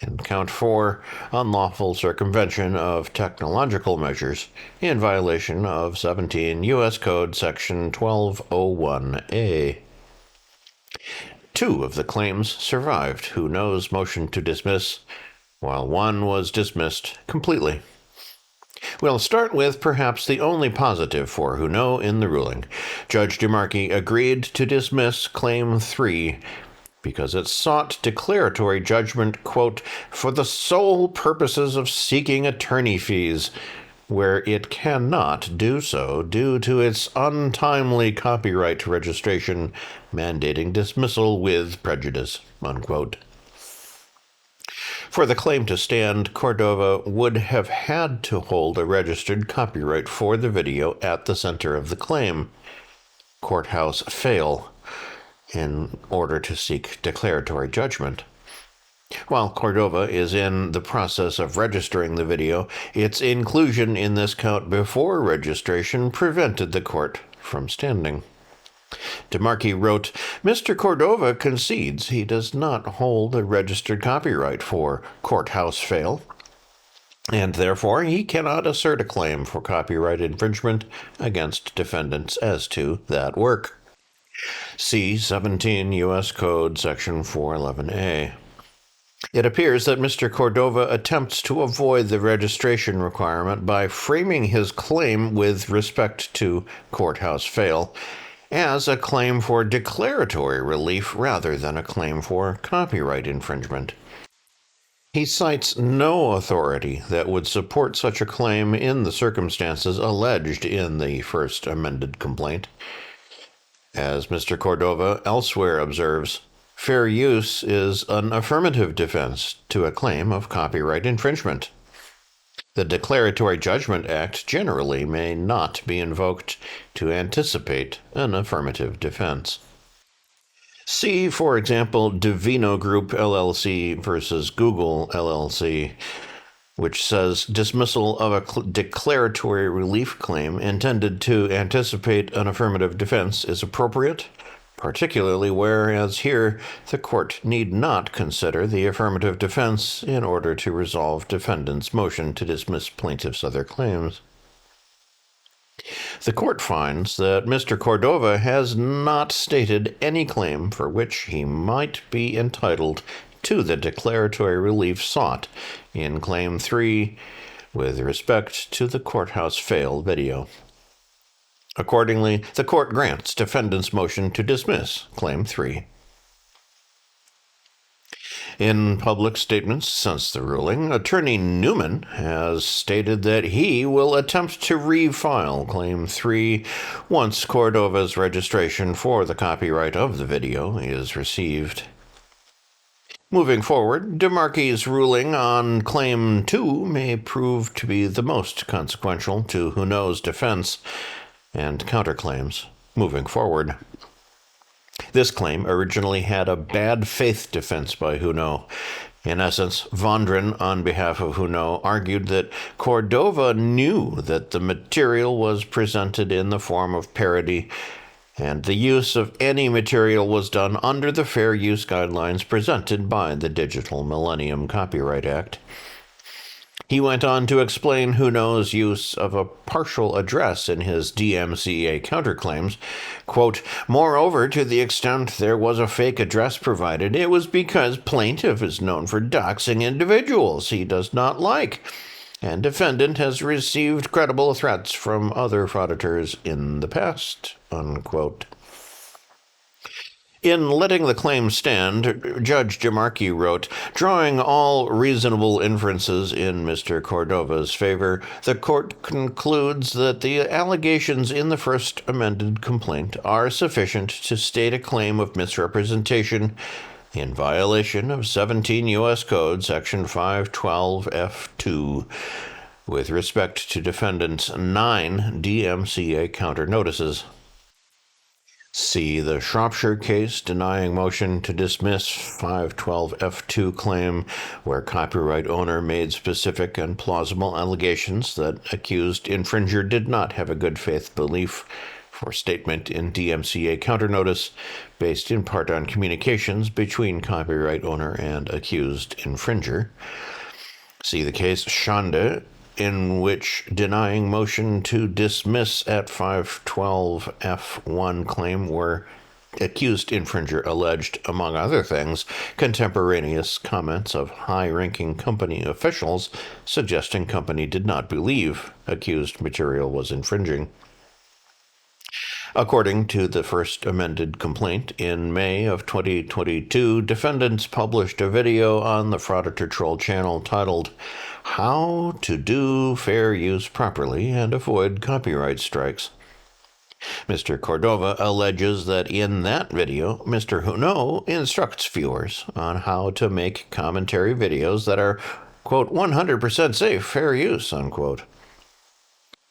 And count 4, unlawful circumvention of technological measures in violation of 17 U.S. Code Section 1201A. 2 of the claims survived Who Knows' motion to dismiss, while 1 was dismissed completely. We'll start with perhaps the only positive for Who Know in the ruling. Judge DeMarchi agreed to dismiss Claim 3 because it sought declaratory judgment, quote, for the sole purposes of seeking attorney fees, where it cannot do so due to its untimely copyright registration mandating dismissal with prejudice, unquote. For the claim to stand, Cordova would have had to hold a registered copyright for the video at the center of the claim, courthouse fail, in order to seek declaratory judgment. While Cordova is in the process of registering the video, its inclusion in this count before registration prevented the court from standing. DeMarchi wrote, Mr. Cordova concedes he does not hold a registered copyright for Courthouse Fail, and therefore he cannot assert a claim for copyright infringement against defendants as to that work. See 17 U.S. Code, Section 411A. It appears that Mr. Cordova attempts to avoid the registration requirement by framing his claim with respect to courthouse fail as a claim for declaratory relief rather than a claim for copyright infringement. He cites no authority that would support such a claim in the circumstances alleged in the first amended complaint. As Mr. Cordova elsewhere observes, fair use is an affirmative defense to a claim of copyright infringement. The Declaratory Judgment Act generally may not be invoked to anticipate an affirmative defense. See, for example, Divino Group LLC versus Google LLC, which says dismissal of a declaratory relief claim intended to anticipate an affirmative defense is appropriate, particularly where, as here, the court need not consider the affirmative defense in order to resolve defendant's motion to dismiss plaintiff's other claims. The court finds that Mr. Cordova has not stated any claim for which he might be entitled to the declaratory relief sought in Claim 3 with respect to the courthouse fail video. Accordingly, the court grants defendant's motion to dismiss Claim 3. In public statements since the ruling, Attorney Newman has stated that he will attempt to refile Claim 3 once Cordova's registration for the copyright of the video is received. Moving forward, DeMarchi's ruling on Claim 2 may prove to be the most consequential to Huneau's defense and counterclaims moving forward. This claim originally had a bad faith defense by Huneau. In essence, Vondren, on behalf of Huneau, argued that Cordova knew that the material was presented in the form of parody, and the use of any material was done under the fair use guidelines presented by the Digital Millennium Copyright Act. He went on to explain Huneau's use of a partial address in his DMCA counterclaims. Quote, moreover, to the extent there was a fake address provided, it was because plaintiff is known for doxing individuals he does not like, and defendant has received credible threats from other frauditors in the past, unquote. In letting the claim stand, Judge DeMarchi wrote, drawing all reasonable inferences in Mr. Cordova's favor, the court concludes that the allegations in the first amended complaint are sufficient to state a claim of misrepresentation in violation of 17 U.S. Code, Section 512F2, with respect to defendants' 9 DMCA counter notices. See the Shropshire case denying motion to dismiss 512F2 claim, where copyright owner made specific and plausible allegations that accused infringer did not have a good faith belief for statement in DMCA counter notice, based in part on communications between copyright owner and accused infringer. See the case Shande, in which denying motion to dismiss at 512F1 claim where accused infringer alleged, among other things, contemporaneous comments of high-ranking company officials suggesting company did not believe accused material was infringing. According to the first amended complaint, in May of 2022, defendants published a video on the Frauditor Troll channel titled How to Do Fair Use Properly and Avoid Copyright Strikes. Mr. Cordova alleges that in that video, Mr. Huneau instructs viewers on how to make commentary videos that are, quote, 100% safe, fair use, unquote.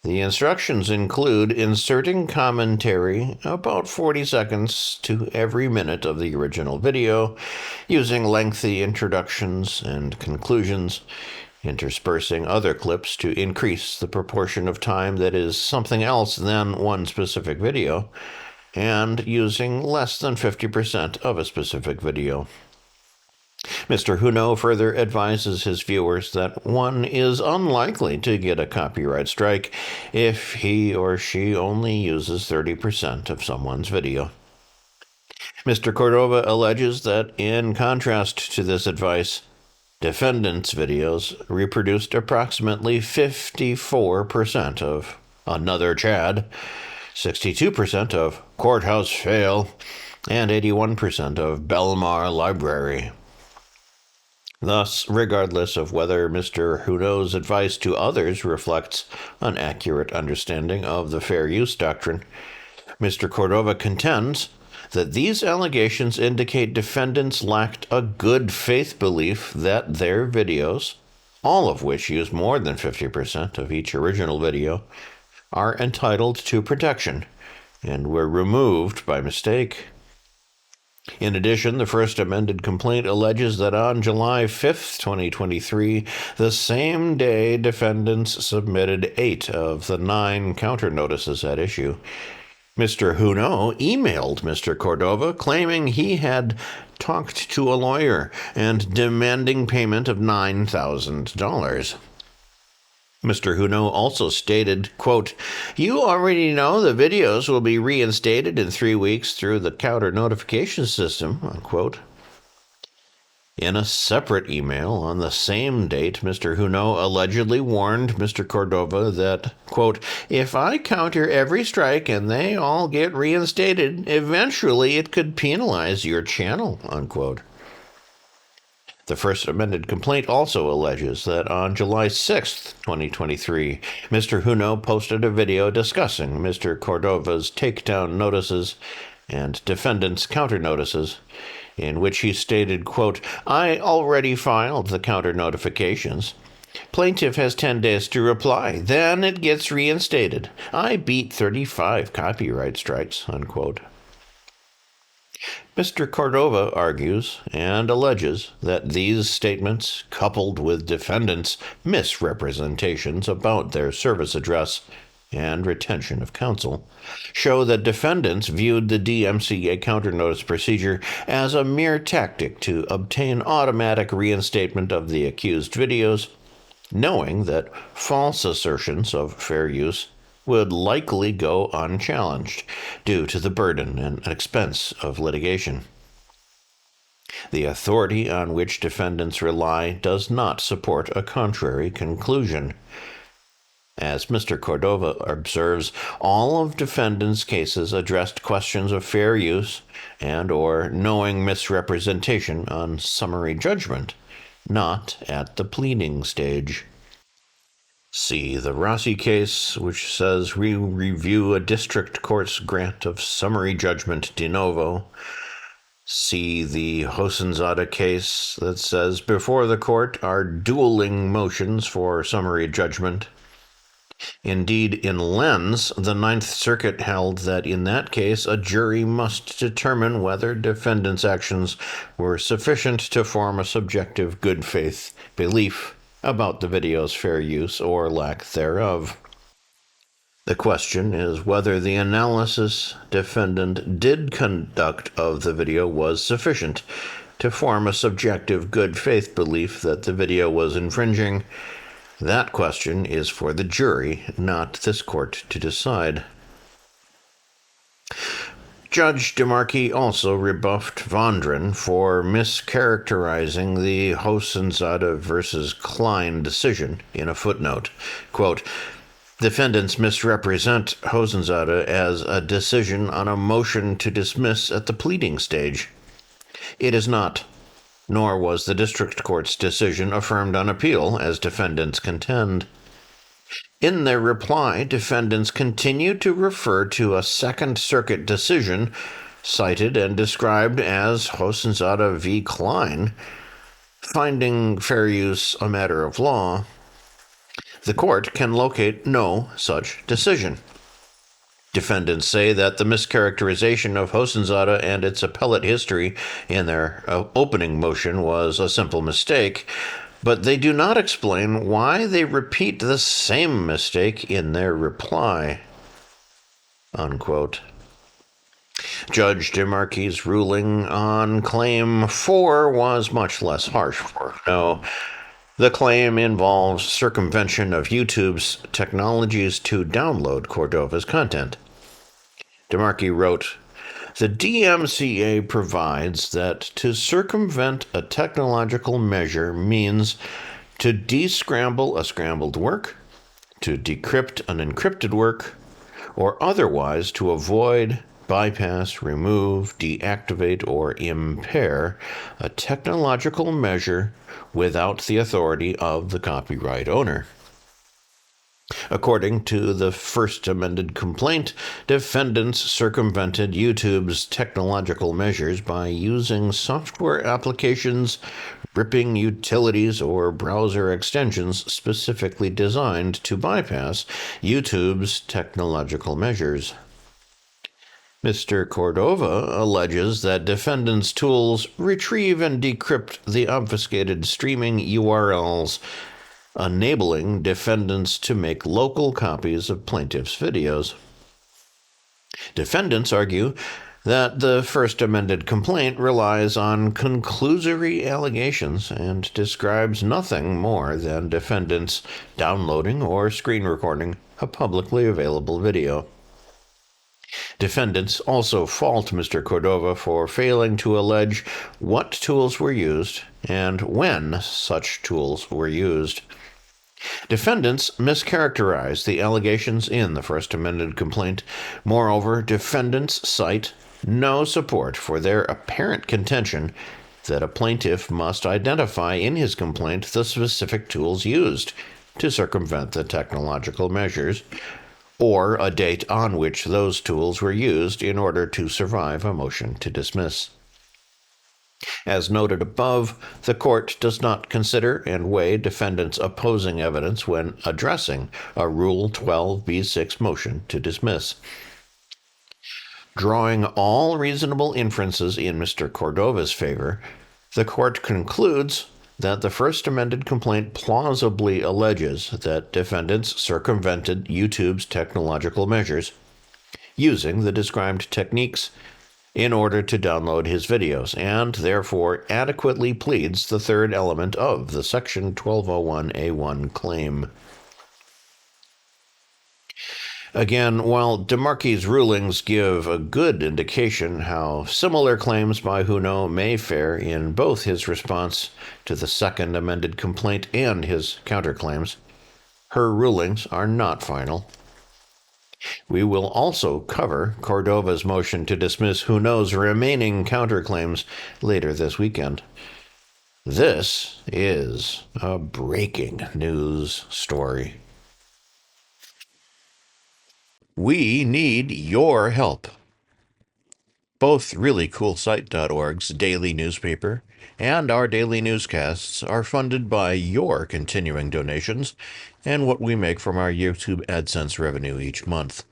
The instructions include inserting commentary about 40 seconds to every minute of the original video, using lengthy introductions and conclusions, interspersing other clips to increase the proportion of time that is something else than one specific video, and using less than 50% of a specific video. Mr. Huno further advises his viewers that one is unlikely to get a copyright strike if he or she only uses 30% of someone's video. Mr. Cordova alleges that, in contrast to this advice, defendants' videos reproduced approximately 54% of Another Chad, 62% of Courthouse Fail, and 81% of Belmar Library. Thus, regardless of whether Mr. Huno's advice to others reflects an accurate understanding of the fair use doctrine, Mr. Cordova contends that these allegations indicate defendants lacked a good faith belief that their videos, all of which use more than 50% of each original video, are entitled to protection and were removed by mistake. In addition, the first amended complaint alleges that on July 5, 2023, the same day defendants submitted 8 of the 9 counter notices at issue, Mr. Huno emailed Mr. Cordova claiming he had talked to a lawyer and demanding payment of $9,000. Mr. Huno also stated, quote, "You already know the videos will be reinstated in 3 weeks through the counter notification system," unquote. In a separate email on the same date, Mr. Huno allegedly warned Mr. Cordova that, quote, "If I counter every strike and they all get reinstated, eventually it could penalize your channel," unquote. The first amended complaint also alleges that on July 6, 2023, Mr. Huno posted a video discussing Mr. Cordova's takedown notices and defendants' counter notices, in which he stated, quote, "I already filed the counter notifications. Plaintiff has 10 days to reply. Then it gets reinstated. I beat 35 copyright strikes," unquote. Mr. Cordova argues and alleges that these statements, coupled with defendants' misrepresentations about their service address and retention of counsel, show that defendants viewed the DMCA counter notice procedure as a mere tactic to obtain automatic reinstatement of the accused videos, knowing that false assertions of fair use would likely go unchallenged due to the burden and expense of litigation. The authority on which defendants rely does not support a contrary conclusion. As Mr. Cordova observes, all of defendants' cases addressed questions of fair use and or knowing misrepresentation on summary judgment, not at the pleading stage. See the Rossi case, which says we review a district court's grant of summary judgment de novo. See the Hosenzada case that says before the court are dueling motions for summary judgment. Indeed, in Lenz, the Ninth Circuit held that in that case a jury must determine whether defendants' actions were sufficient to form a subjective good faith belief about the video's fair use or lack thereof. The question is whether the analysis defendant did conduct of the video was sufficient to form a subjective good faith belief that the video was infringing. That question is for the jury, not this court, to decide. Judge DeMarchi also rebuffed Vondran for mischaracterizing the Hosenzada versus Klein decision in a footnote. Quote, "Defendants misrepresent Hosenzada as a decision on a motion to dismiss at the pleading stage. It is not, nor was the district court's decision affirmed on appeal, as defendants contend. In their reply, defendants continue to refer to a Second Circuit decision cited and described as Hosenzada v. Klein, finding fair use a matter of law. The court can locate no such decision. Defendants say that the mischaracterization of Hosenzada and its appellate history in their opening motion was a simple mistake, but they do not explain why they repeat the same mistake in their reply." Unquote. Judge DeMarquis' ruling on Claim 4 was much less harsh for no. The claim involves circumvention of YouTube's technologies to download Cordova's content. DeMarquis wrote, "The DMCA provides that to circumvent a technological measure means to descramble a scrambled work, to decrypt an encrypted work, or otherwise to avoid, bypass, remove, deactivate, or impair a technological measure without the authority of the copyright owner." According to the first amended complaint, defendants circumvented YouTube's technological measures by using software applications, ripping utilities, or browser extensions specifically designed to bypass YouTube's technological measures. Mr. Cordova alleges that defendants' tools retrieve and decrypt the obfuscated streaming URLs, enabling defendants to make local copies of plaintiffs' videos. Defendants argue that the first amended complaint relies on conclusory allegations and describes nothing more than defendants downloading or screen recording a publicly available video. Defendants also fault Mr. Cordova for failing to allege what tools were used and when such tools were used. Defendants mischaracterize the allegations in the First Amended complaint. Moreover, defendants cite no support for their apparent contention that a plaintiff must identify in his complaint the specific tools used to circumvent the technological measures, or a date on which those tools were used in order to survive a motion to dismiss. As noted above, the court does not consider and weigh defendants' opposing evidence when addressing a Rule 12b6 motion to dismiss. Drawing all reasonable inferences in Mr. Cordova's favor, the court concludes that the First Amended complaint plausibly alleges that defendants circumvented YouTube's technological measures using the described techniques in order to download his videos, and therefore adequately pleads the third element of the Section 1201A1 claim. Again, while DeMarquis' rulings give a good indication how similar claims by Huno may fare in both his response to the second amended complaint and his counterclaims, her rulings are not final. We will also cover Cordova's motion to dismiss Huno's remaining counterclaims later this weekend. This is a breaking news story. We need your help. Both ReallyCoolSite.org's daily newspaper and our daily newscasts are funded by your continuing donations and what we make from our YouTube AdSense revenue each month.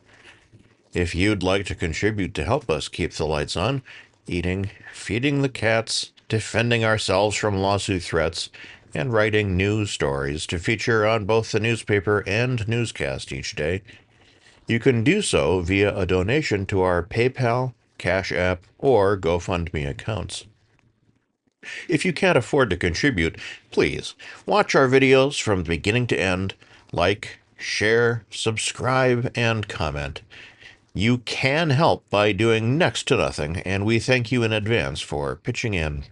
If you'd like to contribute to help us keep the lights on, eating, feeding the cats, defending ourselves from lawsuit threats, and writing news stories to feature on both the newspaper and newscast each day, you can do so via a donation to our PayPal, Cash App, or GoFundMe accounts. If you can't afford to contribute, please watch our videos from beginning to end, like, share, subscribe, and comment. You can help by doing next to nothing, and we thank you in advance for pitching in.